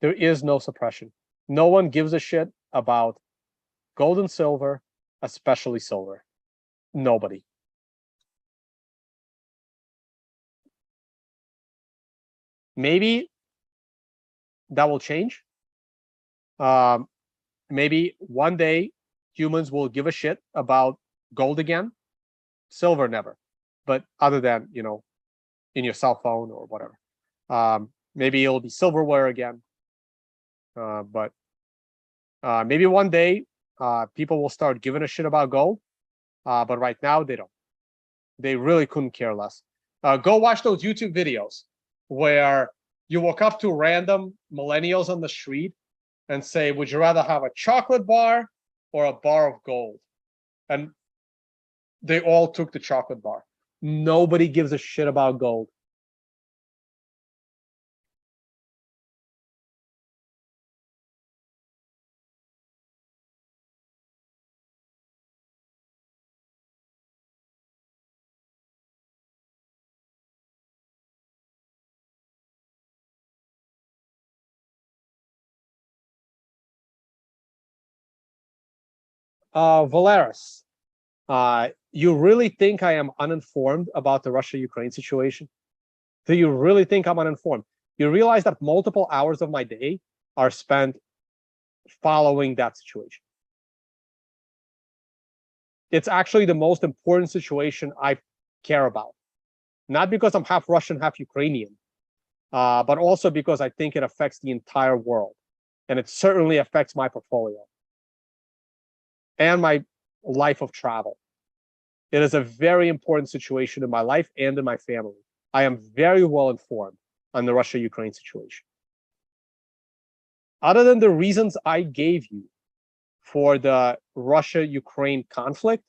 There is no suppression. No one gives a shit about gold and silver, especially silver. Nobody. Maybe that will change. Maybe one day humans will give a shit about gold again. Silver never. But other than, in your cell phone or whatever. Maybe it'll be silverware again. But maybe one day people will start giving a shit about gold. But right now they don't. They really couldn't care less. Go watch those YouTube videos where you walk up to random millennials on the street and say, would you rather have a chocolate bar or a bar of gold? And they all took the chocolate bar. Nobody gives a shit about gold. Valeris, you really think I am uninformed about the Russia-Ukraine situation? Do you really think I'm uninformed? You realize that multiple hours of my day are spent following that situation. It's actually the most important situation I care about. Not because I'm half Russian, half Ukrainian, but also because I think it affects the entire world. And it certainly affects my portfolio and my life of travel. It is a very important situation in my life and in my family. I am very well informed on the Russia-Ukraine situation. Other than the reasons I gave you for the Russia-Ukraine conflict,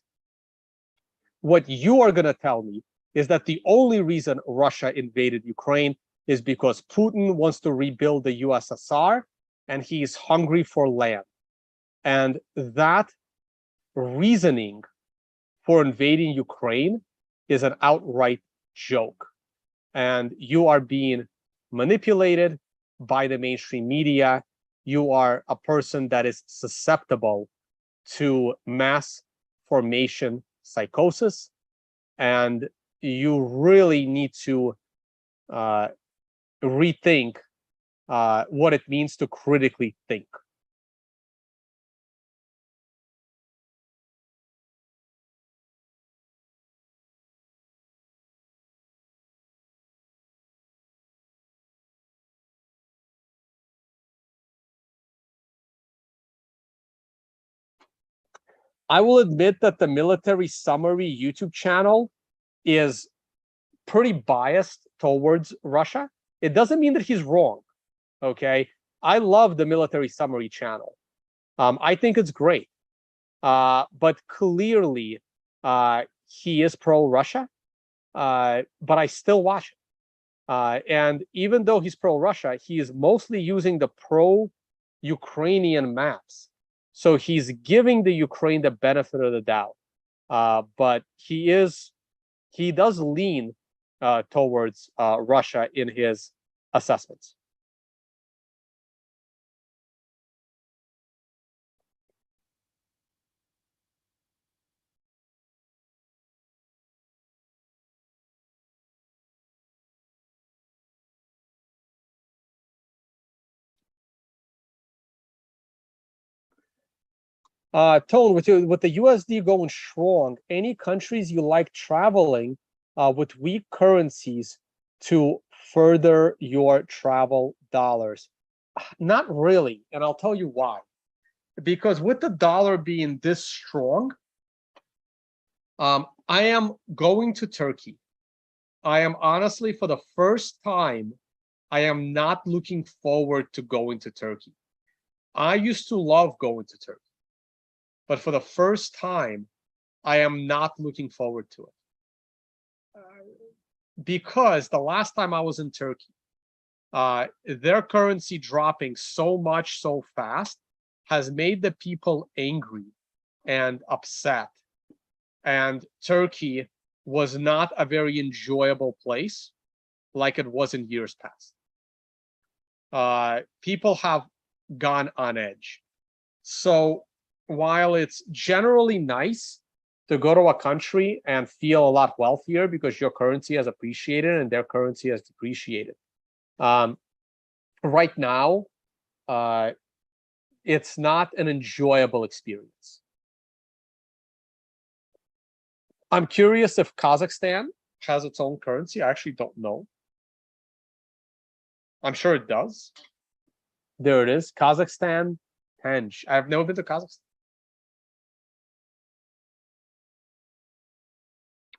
what you are going to tell me is that the only reason Russia invaded Ukraine is because Putin wants to rebuild the USSR and he is hungry for land. And that reasoning for invading Ukraine is an outright joke. And you are being manipulated by the mainstream media. You are a person that is susceptible to mass formation psychosis. And you really need to rethink what it means to critically think. I will admit that the military summary YouTube channel is pretty biased towards Russia. It doesn't mean that he's wrong. Okay, I love the military summary channel. I think it's great, but clearly he is pro-Russia. But I still watch it. And even though he's pro-Russia, he is mostly using the pro-Ukrainian maps. So he's giving the Ukraine the benefit of the doubt. But he does lean towards Russia in his assessments. Tone, with the USD going strong, any countries you like traveling with weak currencies to further your travel dollars? Not really, and I'll tell you why. Because with the dollar being this strong, I am going to Turkey. I am honestly, for the first time, I am not looking forward to going to Turkey. I used to love going to Turkey. But for the first time, I am not looking forward to it. Because the last time I was in Turkey, their currency dropping so much so fast has made the people angry and upset. And Turkey was not a very enjoyable place like it was in years past. People have gone on edge. So while it's generally nice to go to a country and feel a lot wealthier because your currency has appreciated and their currency has depreciated, right now, it's not an enjoyable experience. I'm curious if Kazakhstan has its own currency. I actually don't know. I'm sure it does. There it is, Kazakhstan, Tenj. I've never been to Kazakhstan.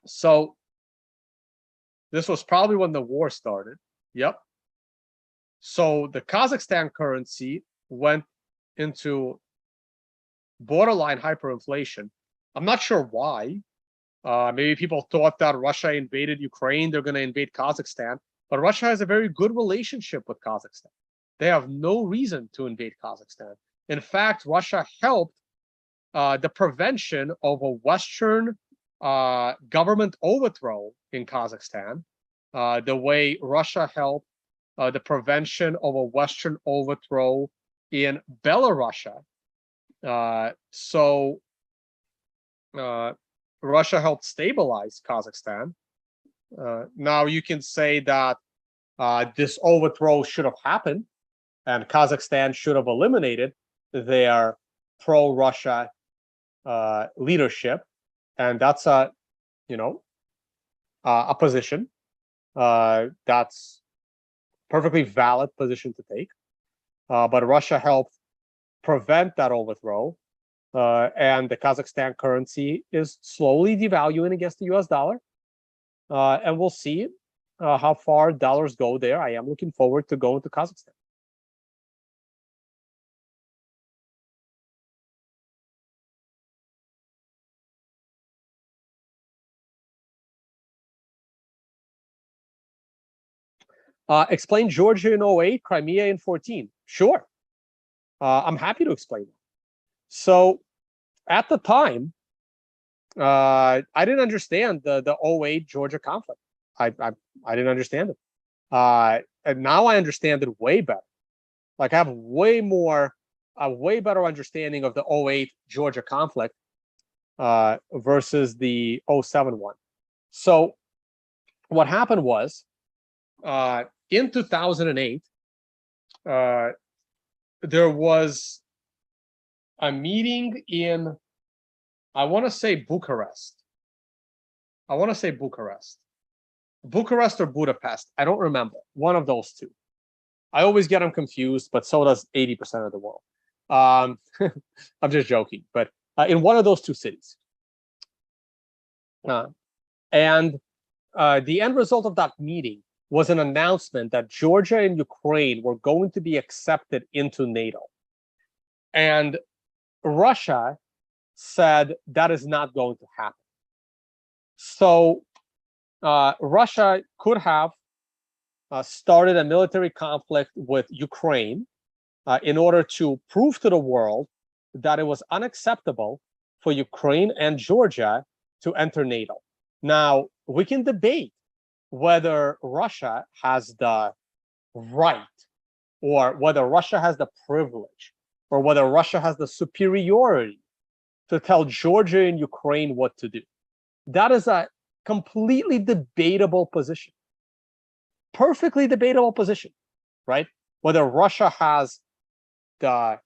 So this was probably when the war started. Yep. So the Kazakhstan currency went into borderline hyperinflation. I'm not sure why. Maybe people thought that Russia invaded Ukraine, they're going to invade Kazakhstan. But Russia has a very good relationship with Kazakhstan. They have no reason to invade Kazakhstan. In fact, Russia helped the prevention of a Western government overthrow in Kazakhstan, the way Russia helped the prevention of a Western overthrow in Belarus. So Russia helped stabilize Kazakhstan. Now you can say that this overthrow should have happened and Kazakhstan should have eliminated their pro-Russia leadership. And that's a position that's perfectly valid position to take. But Russia helped prevent that overthrow, and the Kazakhstan currency is slowly devaluing against the US dollar. And we'll see how far dollars go there. I am looking forward to going to Kazakhstan. Explain Georgia in 08, Crimea in 14. Sure. I'm happy to explain that. So at the time, I didn't understand the 08 Georgia conflict. I didn't understand it. And now I understand it way better. Like I have a way better understanding of the 08 Georgia conflict versus the 07 one. So what happened was, in 2008, there was a meeting in, I want to say Bucharest. Bucharest or Budapest. I don't remember. One of those two. I always get them confused, but so does 80% of the world. I'm just joking. But in one of those two cities. And the end result of that meeting was an announcement that Georgia and Ukraine were going to be accepted into NATO. And Russia said that is not going to happen. So Russia could have started a military conflict with Ukraine in order to prove to the world that it was unacceptable for Ukraine and Georgia to enter NATO. Now, we can debate whether Russia has the right, or whether Russia has the privilege, or whether Russia has the superiority to tell Georgia and Ukraine what to do. That is a completely debatable position. Perfectly debatable position, right? Whether Russia has the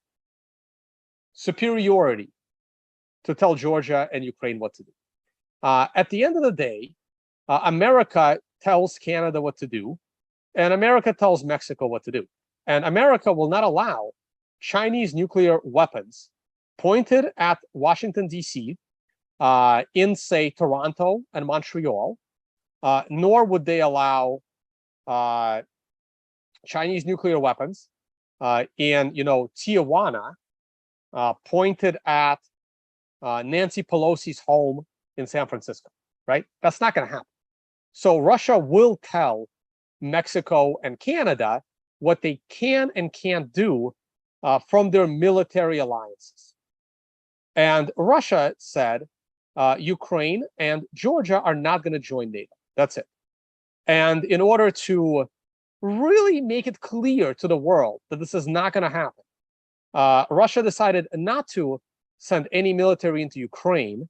superiority to tell Georgia and Ukraine what to do. At the end of the day, America tells Canada what to do, and America tells Mexico what to do. And America will not allow Chinese nuclear weapons pointed at Washington, D.C., in, say, Toronto and Montreal, nor would they allow Chinese nuclear weapons in, Tijuana, pointed at Nancy Pelosi's home in San Francisco, right? That's not going to happen. So Russia will tell Mexico and Canada what they can and can't do from their military alliances. And Russia said Ukraine and Georgia are not going to join NATO. That's it. And in order to really make it clear to the world that this is not going to happen, Russia decided not to send any military into Ukraine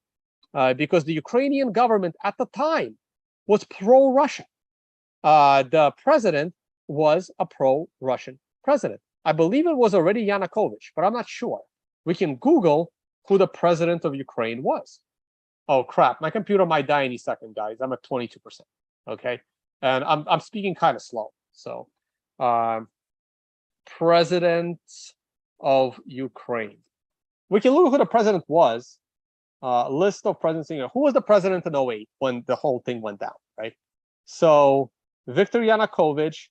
because the Ukrainian government at the time was pro-Russia. The president was a pro-Russian president. I believe it was already Yanukovych, but I'm not sure. We can Google who the president of Ukraine was. Oh crap! My computer might die any second, guys. I'm at 22%. Okay, and I'm speaking kind of slow. So, president of Ukraine. We can look at who the president was. List of presidents. Who was the president in 2008 when the whole thing went down, right? So Viktor Yanukovych.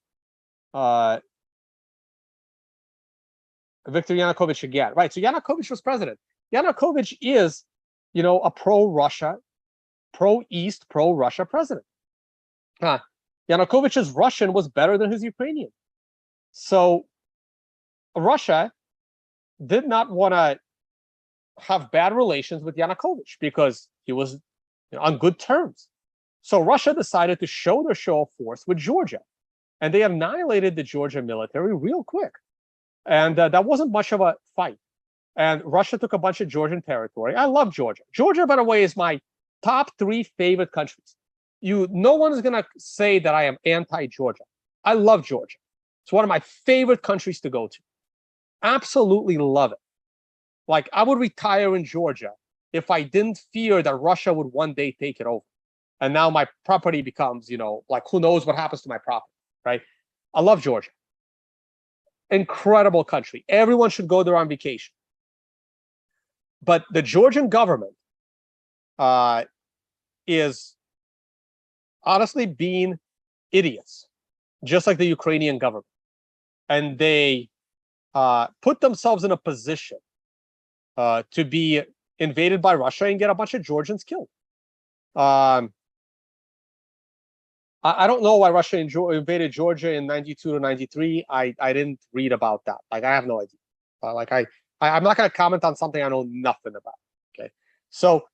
Viktor Yanukovych again, right? So Yanukovych was president. Yanukovych is, a pro-Russia, pro-East, pro-Russia president. Yanukovych's Russian was better than his Ukrainian. So Russia did not want to have bad relations with Yanukovych because he was on good terms. So Russia decided to show their show of force with Georgia. And they annihilated the Georgia military real quick. And that wasn't much of a fight. And Russia took a bunch of Georgian territory. I love Georgia. Georgia, by the way, is my top 3 favorite countries. No one is going to say that I am anti-Georgia. I love Georgia. It's one of my favorite countries to go to. Absolutely love it. Like, I would retire in Georgia if I didn't fear that Russia would one day take it over. And now my property becomes, like, who knows what happens to my property, right? I love Georgia. Incredible country. Everyone should go there on vacation. But the Georgian government is honestly being idiots, just like the Ukrainian government. And they put themselves in a position to be invaded by Russia and get a bunch of Georgians killed. I don't know why Russia invaded Georgia in 92 to 93. I didn't read about that. Like, I have no idea. I'm not going to comment on something I know nothing about. Okay. So,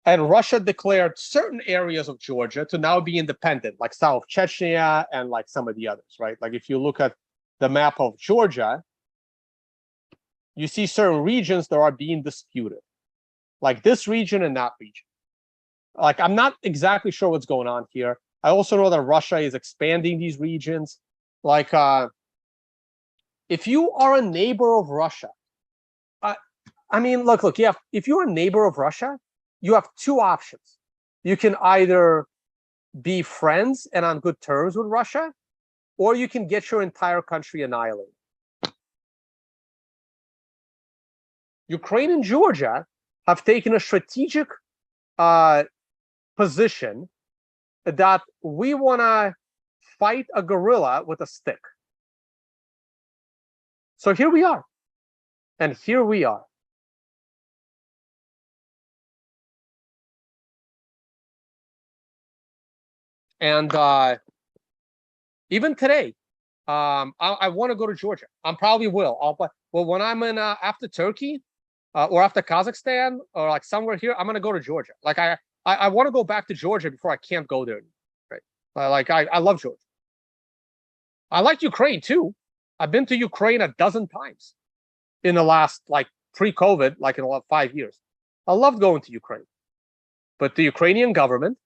and Russia declared certain areas of Georgia to now be independent, like South Chechnya and like some of the others, right? Like, if you look at the map of Georgia, you see certain regions that are being disputed, like this region and that region. Like, I'm not exactly sure what's going on here. I also know that Russia is expanding these regions. Like, if you are a neighbor of Russia, look, if you're a neighbor of Russia, you have 2 options. You can either be friends and on good terms with Russia, or you can get your entire country annihilated. Ukraine and Georgia have taken a strategic position that we want to fight a gorilla with a stick. So here we are. And here we are. And even today, I want to go to Georgia. I probably will. Well, when I'm in after Turkey or after Kazakhstan or like somewhere here, I'm going to go to Georgia. Like I want to go back to Georgia before I can't go there. Right? I love Georgia. I like Ukraine too. I've been to Ukraine a dozen times in the last, like pre-COVID, like in the last 5 years. I loved going to Ukraine. But the Ukrainian government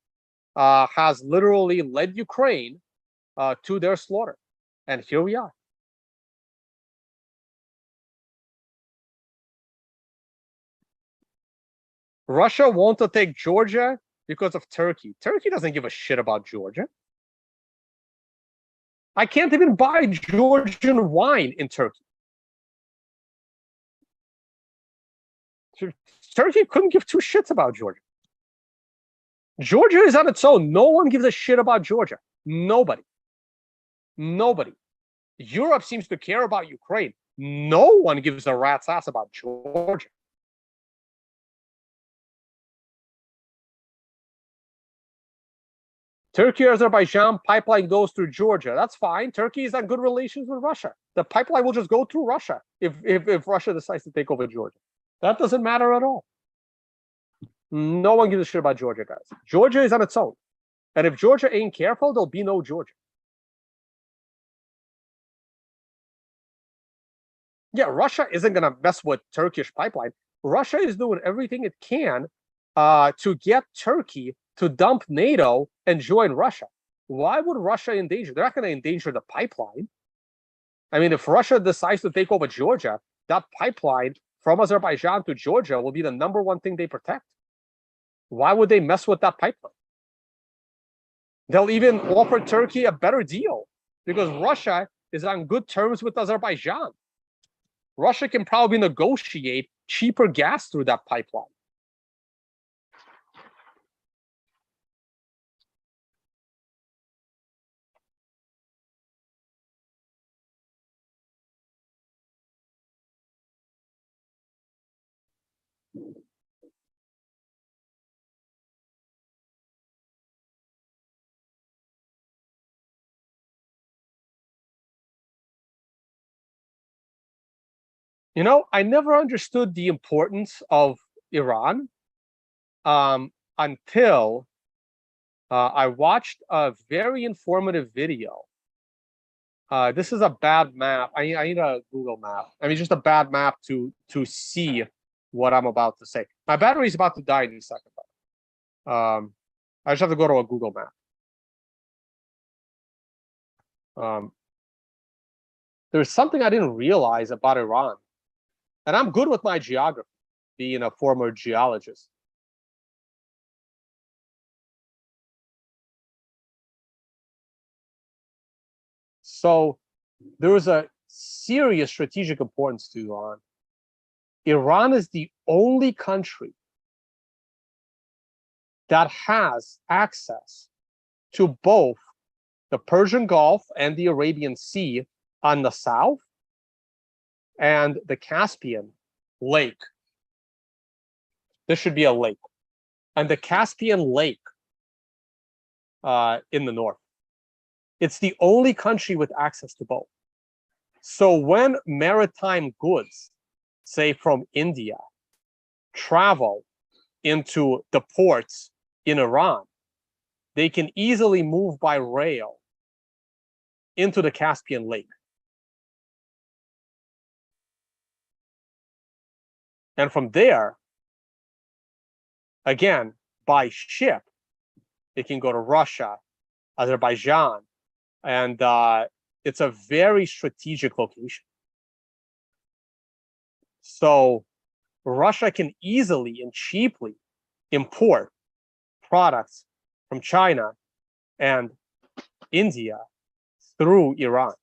has literally led Ukraine to their slaughter. And here we are. Russia won't take Georgia because of Turkey. Turkey doesn't give a shit about Georgia. I can't even buy Georgian wine in Turkey. Turkey couldn't give two shits about Georgia. Georgia is on its own. No one gives a shit about Georgia. Nobody. Nobody. Europe seems to care about Ukraine. No one gives a rat's ass about Georgia. Turkey-Azerbaijan pipeline goes through Georgia. That's fine. Turkey is on good relations with Russia. The pipeline will just go through Russia if Russia decides to take over Georgia. That doesn't matter at all. No one gives a shit about Georgia, guys. Georgia is on its own. And if Georgia ain't careful, there'll be no Georgia. Yeah, Russia isn't going to mess with Turkish pipeline. Russia is doing everything it can to get Turkey to dump NATO and join Russia. Why would Russia endanger? They're not going to endanger the pipeline. I mean, if Russia decides to take over Georgia, that pipeline from Azerbaijan to Georgia will be the #1 thing they protect. Why would they mess with that pipeline? They'll even offer Turkey a better deal because Russia is on good terms with Azerbaijan. Russia can probably negotiate cheaper gas through that pipeline. You know, I never understood the importance of Iran until I watched a very informative video. This is a bad map. I need a Google map. I mean, just a bad map to see what I'm about to say. My battery is about to die in a second. I just have to go to a Google map. There's something I didn't realize about Iran. And I'm good with my geography, being a former geologist. So there is a serious strategic importance to Iran. Iran is the only country that has access to both the Persian Gulf and the Arabian Sea on the south and the Caspian Lake. This should be a lake. And the Caspian Lake in the north. It's the only country with access to both. So when maritime goods, say from India, travel into the ports in Iran, they can easily move by rail into the Caspian Lake. And from there, again, by ship, it can go to Russia, Azerbaijan, and it's a very strategic location. So Russia can easily and cheaply import products from China and India through Iran.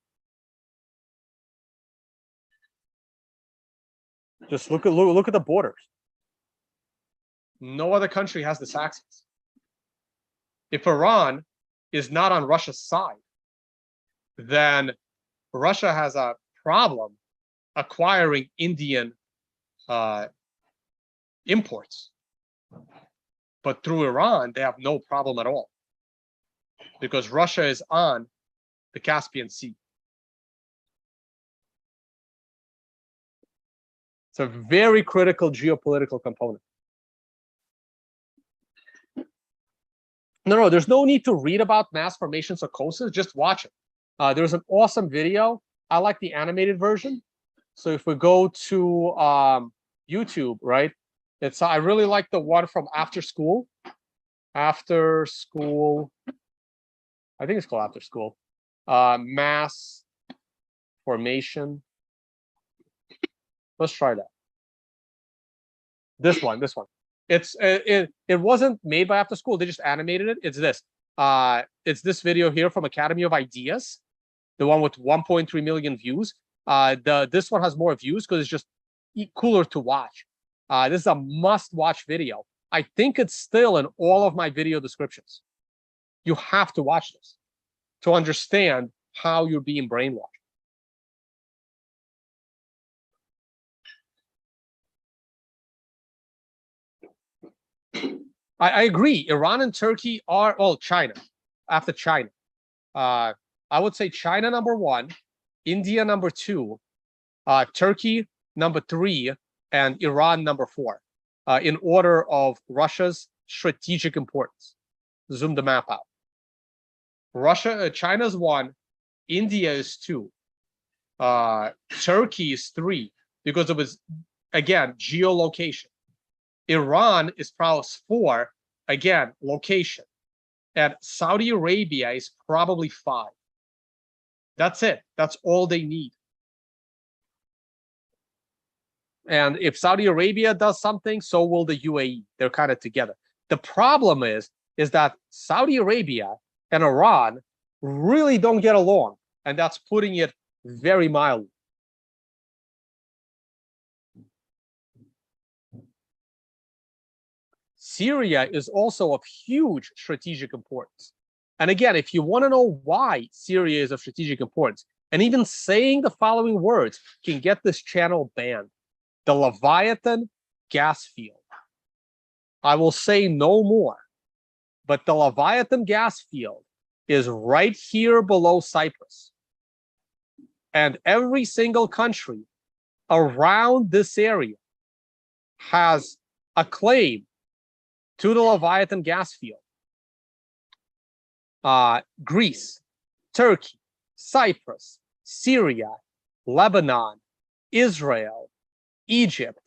Just look at the borders. No other country has this access. If Iran is not on Russia's side, then Russia has a problem acquiring Indian imports. But through Iran, they have no problem at all, because Russia is on the Caspian Sea. It's a very critical geopolitical component. No, there's no need to read about mass formations of coasts. Just watch it. There's an awesome video. I like the animated version. So if we go to YouTube, right? I really like the one from After School. After School. I think it's called After School. Mass formation. Let's try that. This one. It wasn't made by After School. They just animated it. It's this. It's this video here from Academy of Ideas, the one with 1.3 million views. This one has more views because it's just cooler to watch. This is a must-watch video. I think it's still in all of my video descriptions. You have to watch this to understand how you're being brainwashed. I agree. Iran and Turkey are, well, China, after China. I would say China number 1, India number 2, Turkey number 3, and Iran number 4, in order of Russia's strategic importance. Zoom the map out. China's 1, India is 2, Turkey is 3, because it was, again, geolocation. Iran is probably 4, again, location. And Saudi Arabia is probably 5. That's it. That's all they need. And if Saudi Arabia does something, so will the UAE. They're kind of together. The problem is that Saudi Arabia and Iran really don't get along. And that's putting it very mildly. Syria is also of huge strategic importance. And again, if you want to know why Syria is of strategic importance, and even saying the following words can get this channel banned. The Leviathan gas field. I will say no more, but the Leviathan gas field is right here below Cyprus. And every single country around this area has a claim to the Leviathan gas field. Greece, Turkey, Cyprus, Syria, Lebanon, Israel, Egypt,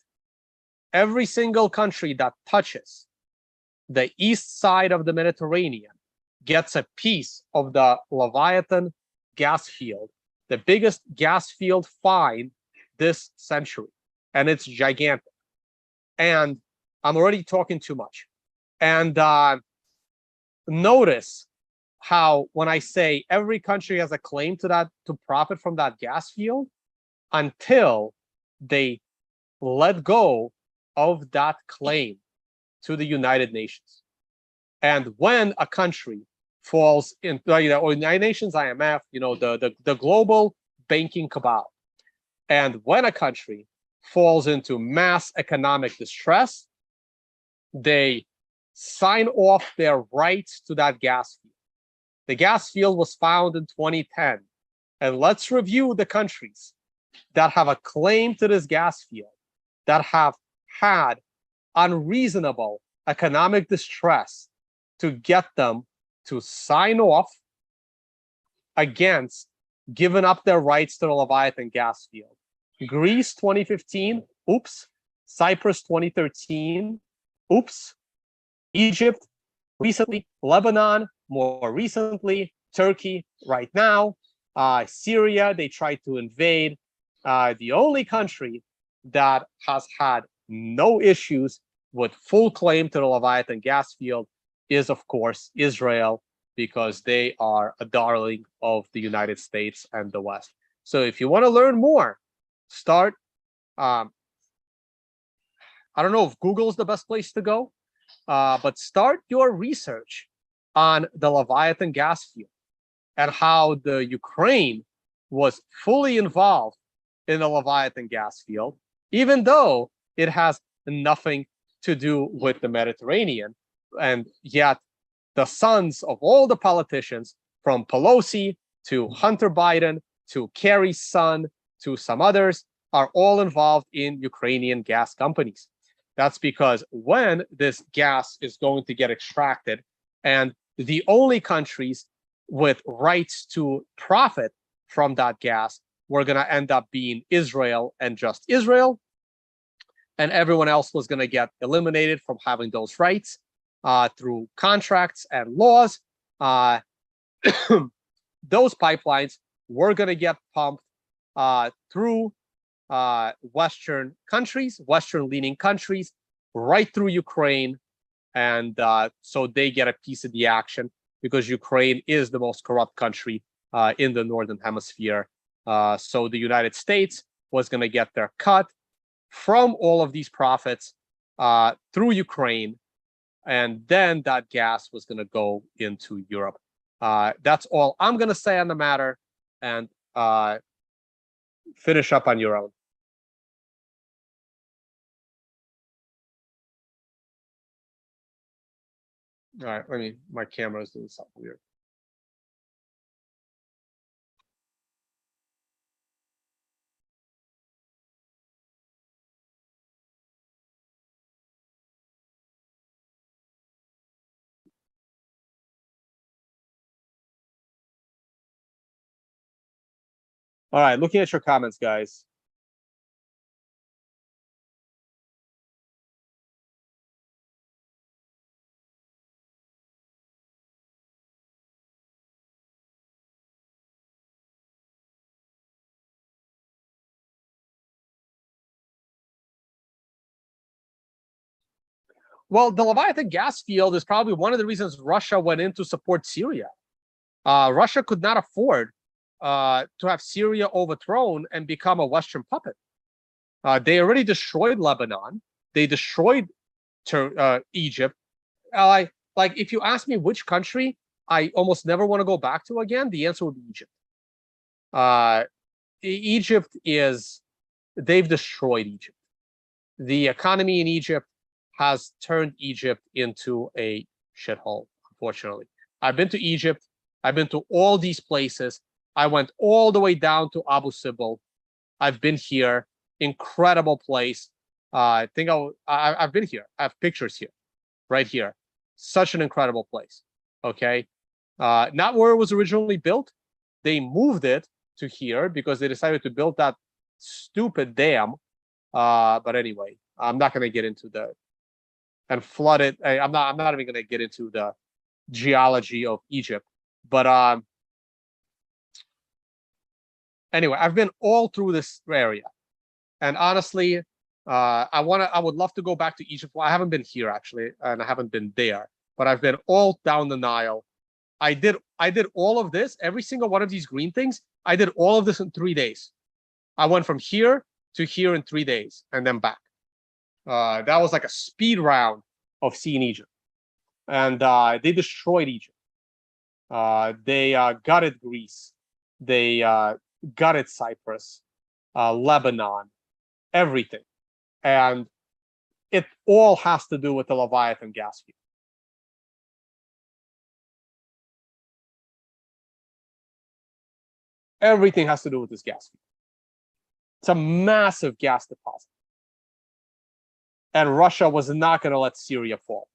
every single country that touches the east side of the Mediterranean gets a piece of the Leviathan gas field, the biggest gas field find this century. And it's gigantic. And I'm already talking too much. And notice how when I say every country has a claim to that, to profit from that gas field, until they let go of that claim to the United Nations. And when a country falls in, or United Nations, IMF, the global banking cabal, and when a country falls into mass economic distress, they sign off their rights to that gas field. The gas field was found in 2010. And let's review the countries that have a claim to this gas field, that have had unreasonable economic distress to get them to sign off against giving up their rights to the Leviathan gas field. Greece 2015, oops. Cyprus 2013, oops. Egypt recently, Lebanon more recently, Turkey right now, Syria, they tried to invade. The only country that has had no issues with full claim to the Leviathan gas field is, of course, Israel, because they are a darling of the United States and the West. So if you want to learn more, start I don't know if Google is the best place to go, but start your research on the Leviathan gas field and how the Ukraine was fully involved in the Leviathan gas field, even though it has nothing to do with the Mediterranean. And yet the sons of all the politicians, from Pelosi to Hunter Biden to Kerry's son to some others, are all involved in Ukrainian gas companies. That's because when this gas is going to get extracted, and the only countries with rights to profit from that gas were going to end up being Israel and just Israel, and everyone else was going to get eliminated from having those rights through contracts and laws. Those pipelines were going to get pumped through Western countries, Western-leaning countries, right through Ukraine, and so they get a piece of the action because Ukraine is the most corrupt country in the Northern Hemisphere. So the United States was going to get their cut from all of these profits through Ukraine, and then that gas was going to go into Europe. That's all I'm going to say on the matter, and finish up on your own. All right, my camera is doing something weird. All right, looking at your comments, guys. Well, the Leviathan gas field is probably one of the reasons Russia went in to support Syria. Russia could not afford to have Syria overthrown and become a Western puppet. They already destroyed Lebanon. They destroyed Egypt. Like, if you ask me which country I almost never want to go back to again, the answer would be Egypt. Egypt is, they've destroyed Egypt. The economy in Egypt has turned Egypt into a shithole, unfortunately. I've been to Egypt. I've been to all these places. I went all the way down to Abu Simbel. I've been here. Incredible place. I think I've been here. I have pictures here, right here. Such an incredible place. Okay. Not where it was originally built. They moved it to here because they decided to build that stupid dam. But anyway, I'm not going to get into the and flood it. I'm not even going to get into the geology of Egypt. But anyway, I've been all through this area, and honestly, I would love to go back to Egypt. Well, I haven't been here actually, and I haven't been there, but I've been all down the Nile. I did all of this, every single one of these green things. I did all of this in 3 days. I went from here to here in 3 days, and then back. That was like a speed round of seeing Egypt, and they destroyed Egypt. They gutted Greece. They gutted Cyprus, Lebanon, everything, and it all has to do with the Leviathan gas field. Everything has to do with this gas field. It's a massive gas deposit. And Russia was not going to let Syria fall.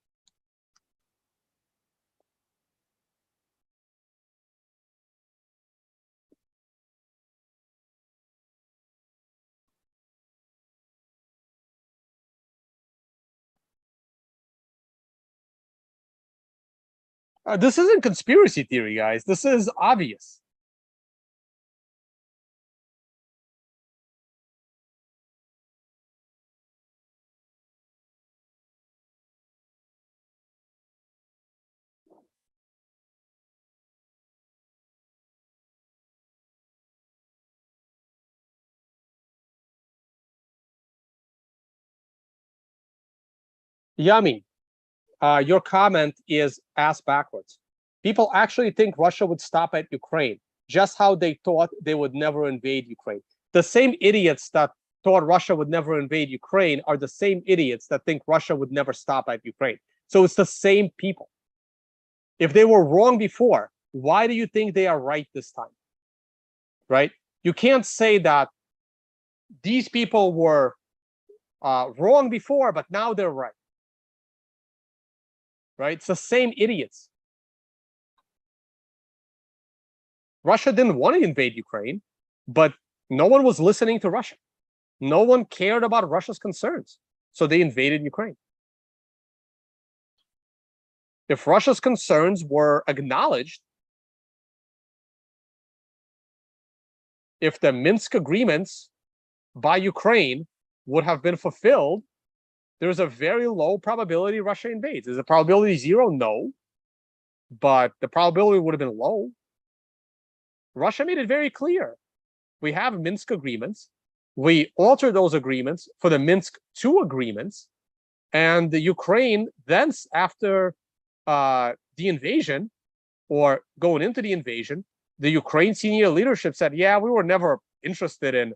This isn't conspiracy theory, guys. This is obvious. Yummy. Your comment is ass backwards. People actually think Russia would stop at Ukraine, just how they thought they would never invade Ukraine. The same idiots that thought Russia would never invade Ukraine are the same idiots that think Russia would never stop at Ukraine. So it's the same people. If they were wrong before, why do you think they are right this time? Right? You can't say that these people were wrong before, but now they're right. Right? It's the same idiots. Russia didn't want to invade Ukraine, but no one was listening to Russia. No one cared about Russia's concerns, so they invaded Ukraine. If Russia's concerns were acknowledged, if the Minsk agreements by Ukraine would have been fulfilled, there's a very low probability Russia invades. Is the probability 0? No. But the probability would have been low. Russia made it very clear. We have Minsk agreements. We alter those agreements for the Minsk II agreements. And the Ukraine, then after the invasion, or going into the invasion, the Ukraine senior leadership said, yeah, we were never interested in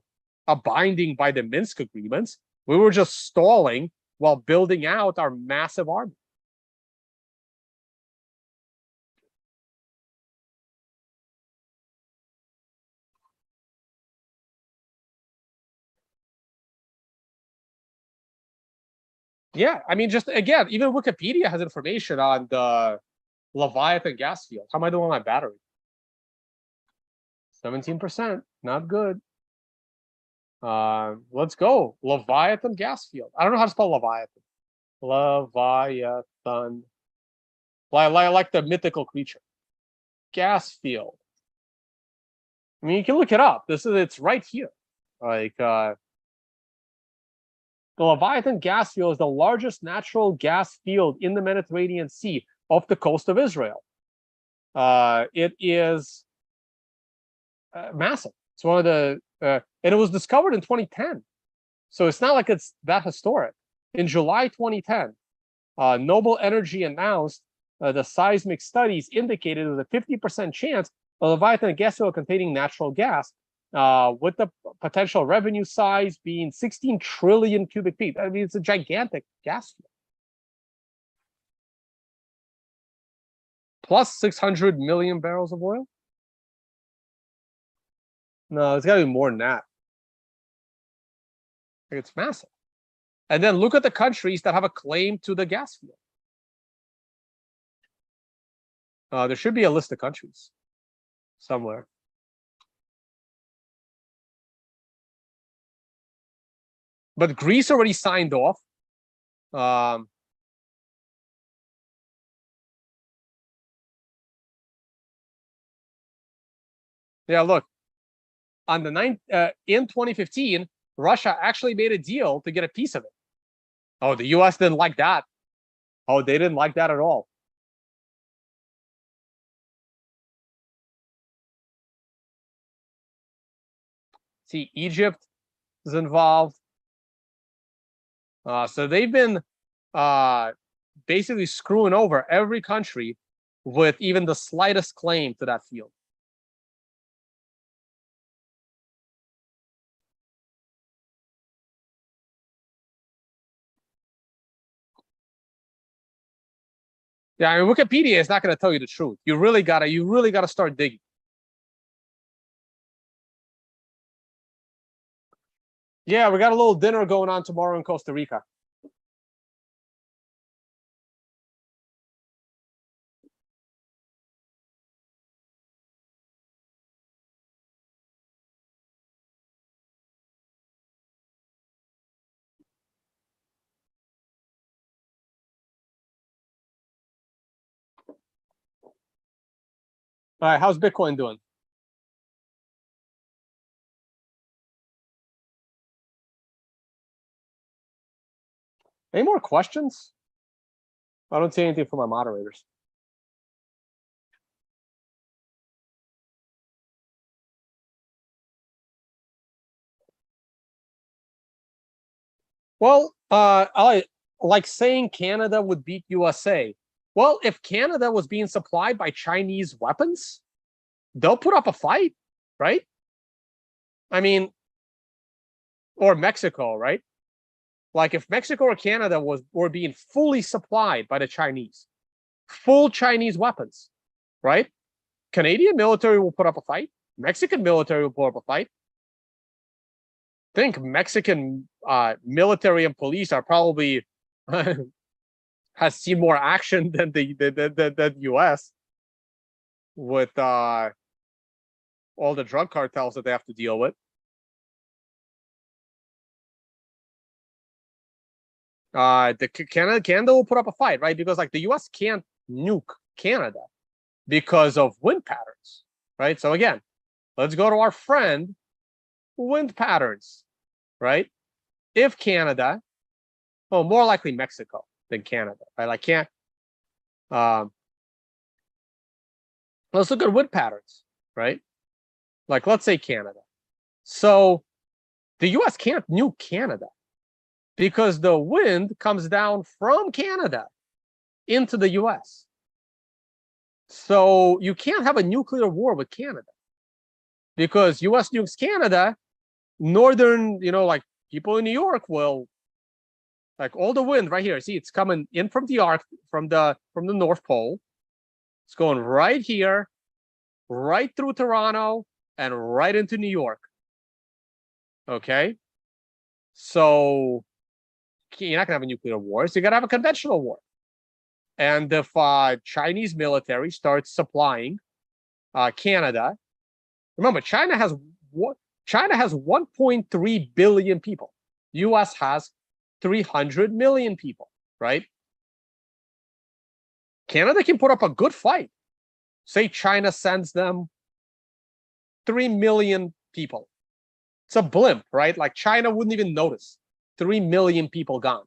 abiding by the Minsk agreements. We were just stalling while building out our massive army. Yeah, I mean, just again, even Wikipedia has information on the Leviathan gas field. How am I doing on my battery? 17%, not good. Let's go. Leviathan gas field. I don't know how to spell Leviathan. Leviathan. Like the mythical creature. Gas field. I mean, you can look it up. It's right here. Like the Leviathan gas field is the largest natural gas field in the Mediterranean Sea off the coast of Israel. It is massive. It's one of the and it was discovered in 2010, so it's not like it's that historic. In July 2010, Noble Energy announced the seismic studies indicated there's a 50% chance of Leviathan gas field containing natural gas, with the potential revenue size being 16 trillion cubic feet. I mean, it's a gigantic gas field. Plus 600 million barrels of oil? No, it's got to be more than that. It's massive. And then look at the countries that have a claim to the gas field. There should be a list of countries somewhere. But Greece already signed off. Yeah, look. On the 9th, in 2015, Russia actually made a deal to get a piece of it. Oh, the US didn't like that. Oh, they didn't like that at all. See, Egypt is involved. So they've been basically screwing over every country with even the slightest claim to that field. Yeah, I mean, Wikipedia is not going to tell you the truth. You really gotta start digging. Yeah, we got a little dinner going on tomorrow in Costa Rica. All right, how's Bitcoin doing? Any more questions? I don't see anything from my moderators. Well, like saying Canada would beat USA. Well, if Canada was being supplied by Chinese weapons, they'll put up a fight, right? I mean, or Mexico, right? Like if Mexico or Canada were being fully supplied by the Chinese, full Chinese weapons, right? Canadian military will put up a fight. Mexican military will put up a fight. I think Mexican military and police are probably has seen more action than the U.S. with all the drug cartels that they have to deal with. Canada will put up a fight, right? Because like the U.S. can't nuke Canada because of wind patterns, right? So again, let's go to our friend wind patterns, right? If Canada, well, more likely Mexico than Canada, right? Like can't. Let's look at wind patterns, right? Like let's say Canada. So the U.S. can't nuke Canada because the wind comes down from Canada into the U.S. So you can't have a nuclear war with Canada because U.S. nukes Canada, northern, like people in New York will, like all the wind right here. See, it's coming in from the arc, from the North Pole. It's going right here, right through Toronto, and right into New York. Okay, so you're not gonna have a nuclear war, so you gotta have a conventional war. And if Chinese military starts supplying Canada, remember China has 1.3 billion people. U.S. has 300 million people, right? Canada can put up a good fight. Say China sends them 3 million people. It's a blimp, right? Like China wouldn't even notice 3 million people gone.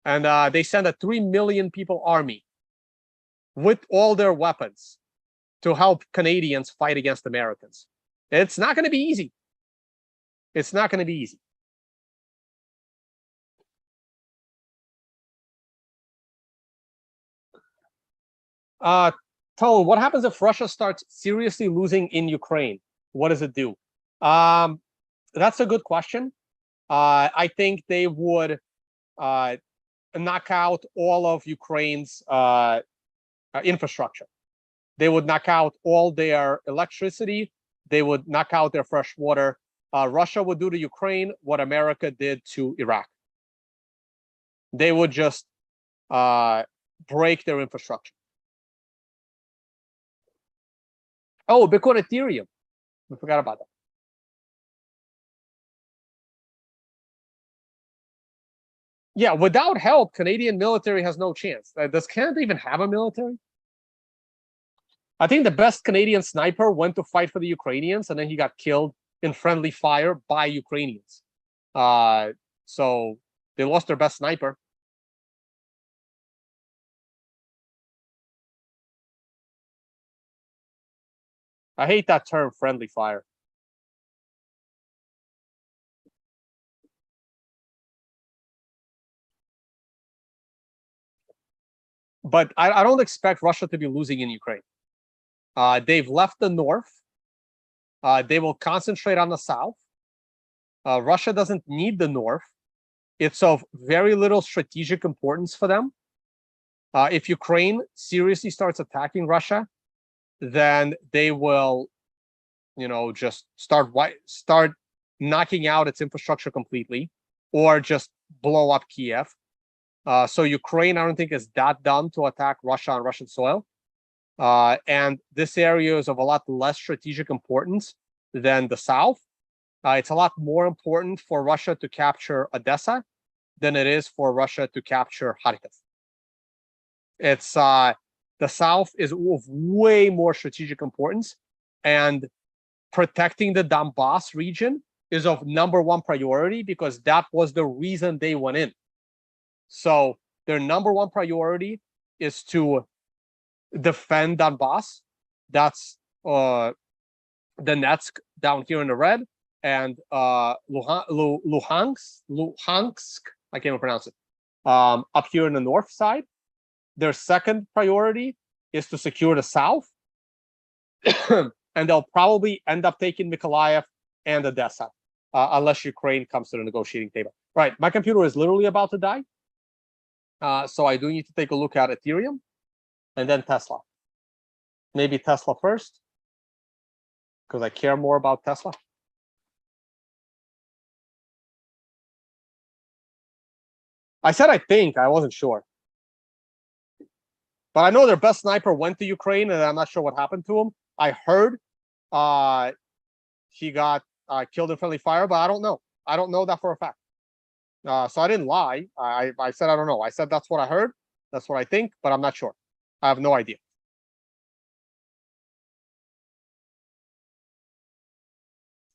And they send a 3 million people army with all their weapons to help Canadians fight against Americans. It's not going to be easy. It's not going to be easy. Tone, what happens if Russia starts seriously losing in Ukraine? What does it do? That's a good question. I think they would knock out all of Ukraine's infrastructure. They would knock out all their electricity. They would knock out their fresh water. Russia would do to Ukraine what America did to Iraq. They would just break their infrastructure. Oh, Bitcoin, Ethereum. We forgot about that. Yeah, without help, Canadian military has no chance. Does Canada even have a military? I think the best Canadian sniper went to fight for the Ukrainians, and then he got killed in friendly fire by Ukrainians. So they lost their best sniper. I hate that term, friendly fire. But I don't expect Russia to be losing in Ukraine. They've left the north. They will concentrate on the south. Russia doesn't need the north. It's of very little strategic importance for them. If Ukraine seriously starts attacking Russia, then they will, just start knocking out its infrastructure completely, or just blow up Kiev. So Ukraine, I don't think is that dumb to attack Russia on Russian soil. And this area is of a lot less strategic importance than the south. It's a lot more important for Russia to capture Odessa than it is for Russia to capture Kharkiv. It's the south is of way more strategic importance, and protecting the Donbass region is of #1 priority because that was the reason they went in. So their #1 priority is to defend Donbass. That's Donetsk down here in the red, and Luhansk. I can't even pronounce it. up here in the north side. Their second priority is to secure the south. And they'll probably end up taking Mykolaiv and Odessa, unless Ukraine comes to the negotiating table. Right, my computer is literally about to die. So I do need to take a look at Ethereum and then Tesla. Maybe Tesla first, because I care more about Tesla. I said I think, I wasn't sure. But I know their best sniper went to Ukraine, and I'm not sure what happened to him. I heard he got killed in friendly fire, but I don't know. I don't know that for a fact. So I didn't lie. I said I don't know. I said that's what I heard. That's what I think, but I'm not sure. I have no idea.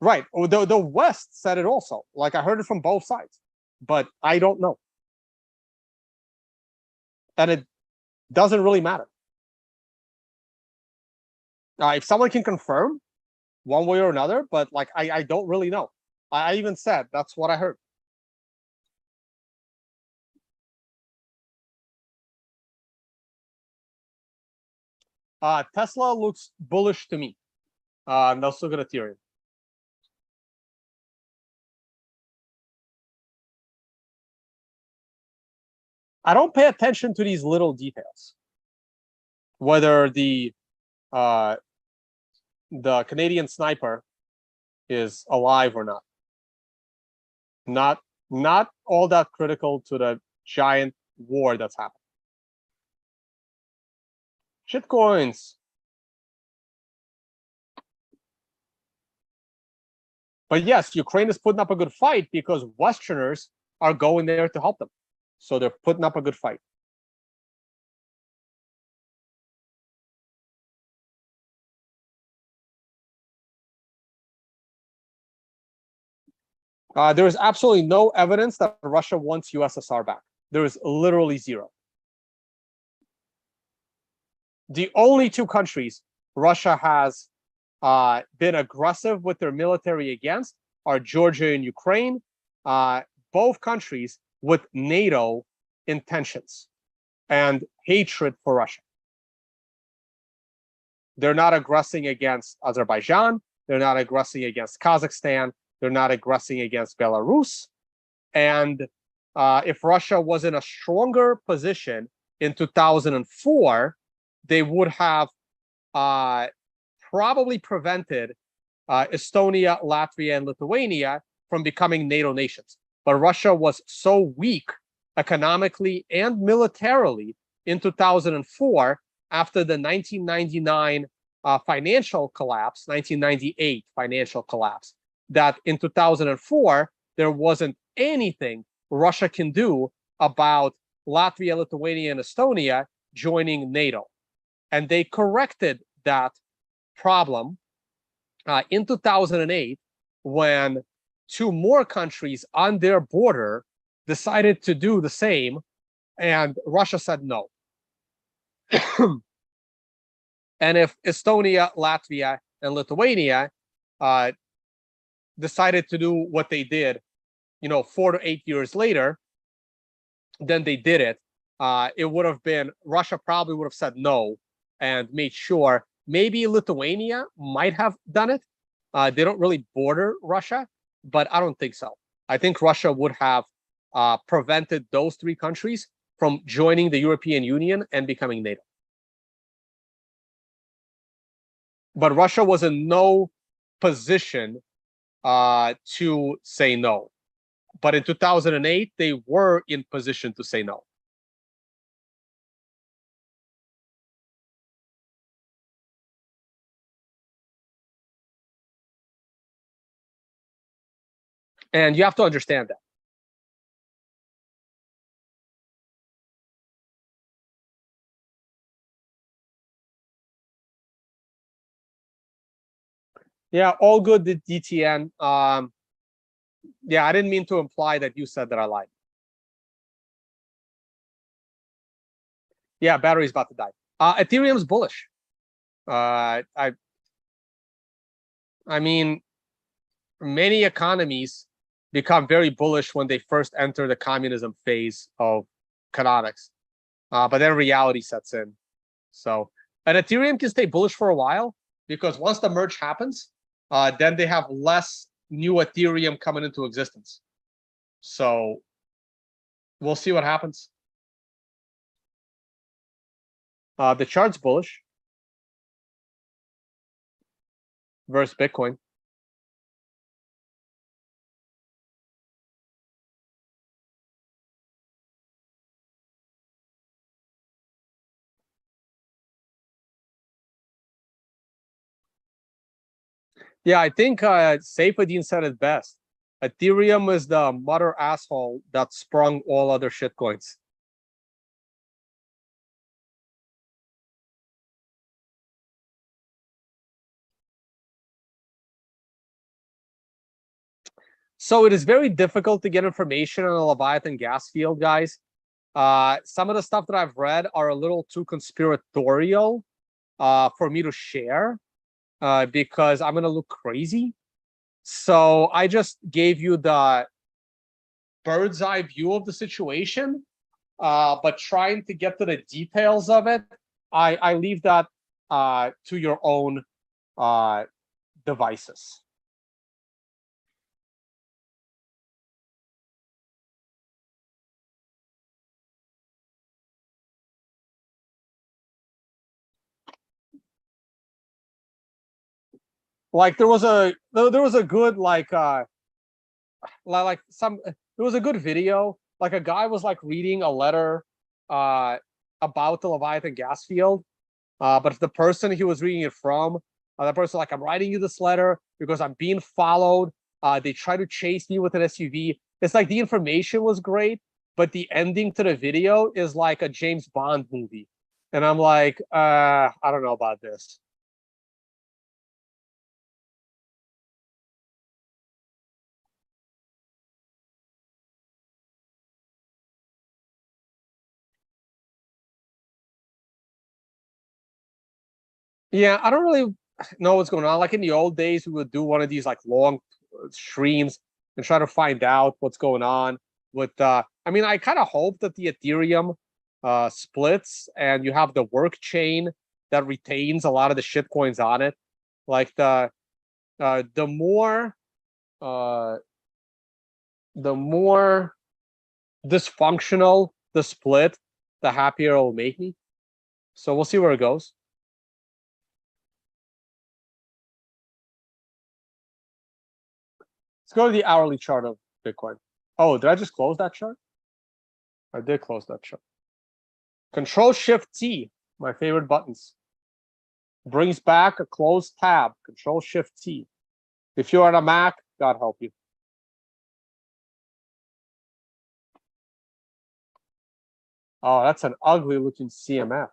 Right. The West said it also. Like, I heard it from both sides, but I don't know. And it doesn't really matter. If someone can confirm one way or another, but like I don't really know. I even said that's what I heard. Tesla looks bullish to me. Let's look at Ethereum. I don't pay attention to these little details, whether the Canadian sniper is alive or not. Not all that critical to the giant war that's happened. Shitcoins. But yes, Ukraine is putting up a good fight because Westerners are going there to help them. So they're putting up a good fight. There is absolutely no evidence that Russia wants USSR back. There is literally zero. The only two countries Russia has been aggressive with their military against are Georgia and Ukraine, both countries with NATO intentions and hatred for Russia. They're not aggressing against Azerbaijan. They're not aggressing against Kazakhstan. They're not aggressing against Belarus. And if Russia was in a stronger position in 2004, they would have probably prevented Estonia, Latvia, and Lithuania from becoming NATO nations. But Russia was so weak economically and militarily in 2004 after the 1999 financial collapse, 1998 financial collapse, that in 2004, there wasn't anything Russia can do about Latvia, Lithuania, and Estonia joining NATO. And they corrected that problem in 2008 when two more countries on their border decided to do the same, and Russia said no. And if Estonia, Latvia, and Lithuania decided to do what they did, 4 to 8 years later, then they did it. It would have been, Russia probably would have said no and made sure. Maybe Lithuania might have done it. They don't really border Russia, but I don't think so. I think Russia would have prevented those three countries from joining the European Union and becoming NATO. But Russia was in no position to say no. But in 2008, they were in position to say no. And you have to understand that. Yeah, all good, the DTN. Yeah, I didn't mean to imply that you said that I lied. Yeah, battery's about to die. Ethereum's bullish. I mean, many economies become very bullish when they first enter the communism phase of macroeconomics. But then reality sets in. So, and Ethereum can stay bullish for a while because once the merge happens, then they have less new Ethereum coming into existence. So we'll see what happens. The chart's bullish versus Bitcoin. Yeah, I think Saifedean said it best. Ethereum is the mother asshole that sprung all other shitcoins. So it is very difficult to get information on the Leviathan gas field, guys. Some of the stuff that I've read are a little too conspiratorial for me to share because I'm going to look crazy. So I just gave you the bird's eye view of the situation, but trying to get to the details of it, I leave that to your own devices. Like there was a good there was a good video. Like a guy was like reading a letter about the Leviathan gas field, but the person he was reading it from, that person like, I'm writing you this letter because I'm being followed. They try to chase me with an SUV. It's like the information was great, but the ending to the video is like a James Bond movie, and I'm like, I don't know about this. Yeah, I don't really know what's going on. Like in the old days, we would do one of these like long streams and try to find out what's going on with I mean, I kind of hope that the Ethereum splits and you have the work chain that retains a lot of the shit coins on it. Like the more dysfunctional the split, the happier it'll make me. So we'll see where it goes. Let's go to the hourly chart of Bitcoin. Oh, did I just close that chart? I did close that chart. Control-Shift-T, my favorite buttons. Brings back a closed tab. Control-Shift-T. If you're on a Mac, God help you. Oh, that's an ugly looking CMF.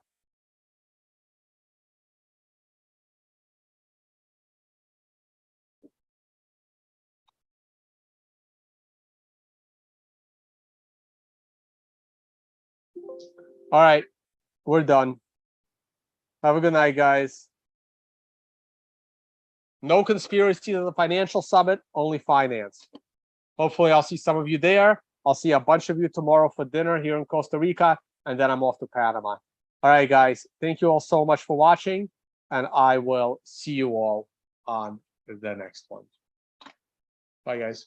All right, we're done. Have a good night, guys. No conspiracy to the financial summit, only finance. Hopefully, I'll see some of you there. I'll see a bunch of you tomorrow for dinner here in Costa Rica, and then I'm off to Panama. All right, guys. Thank you all so much for watching, and I will see you all on the next one. Bye, guys.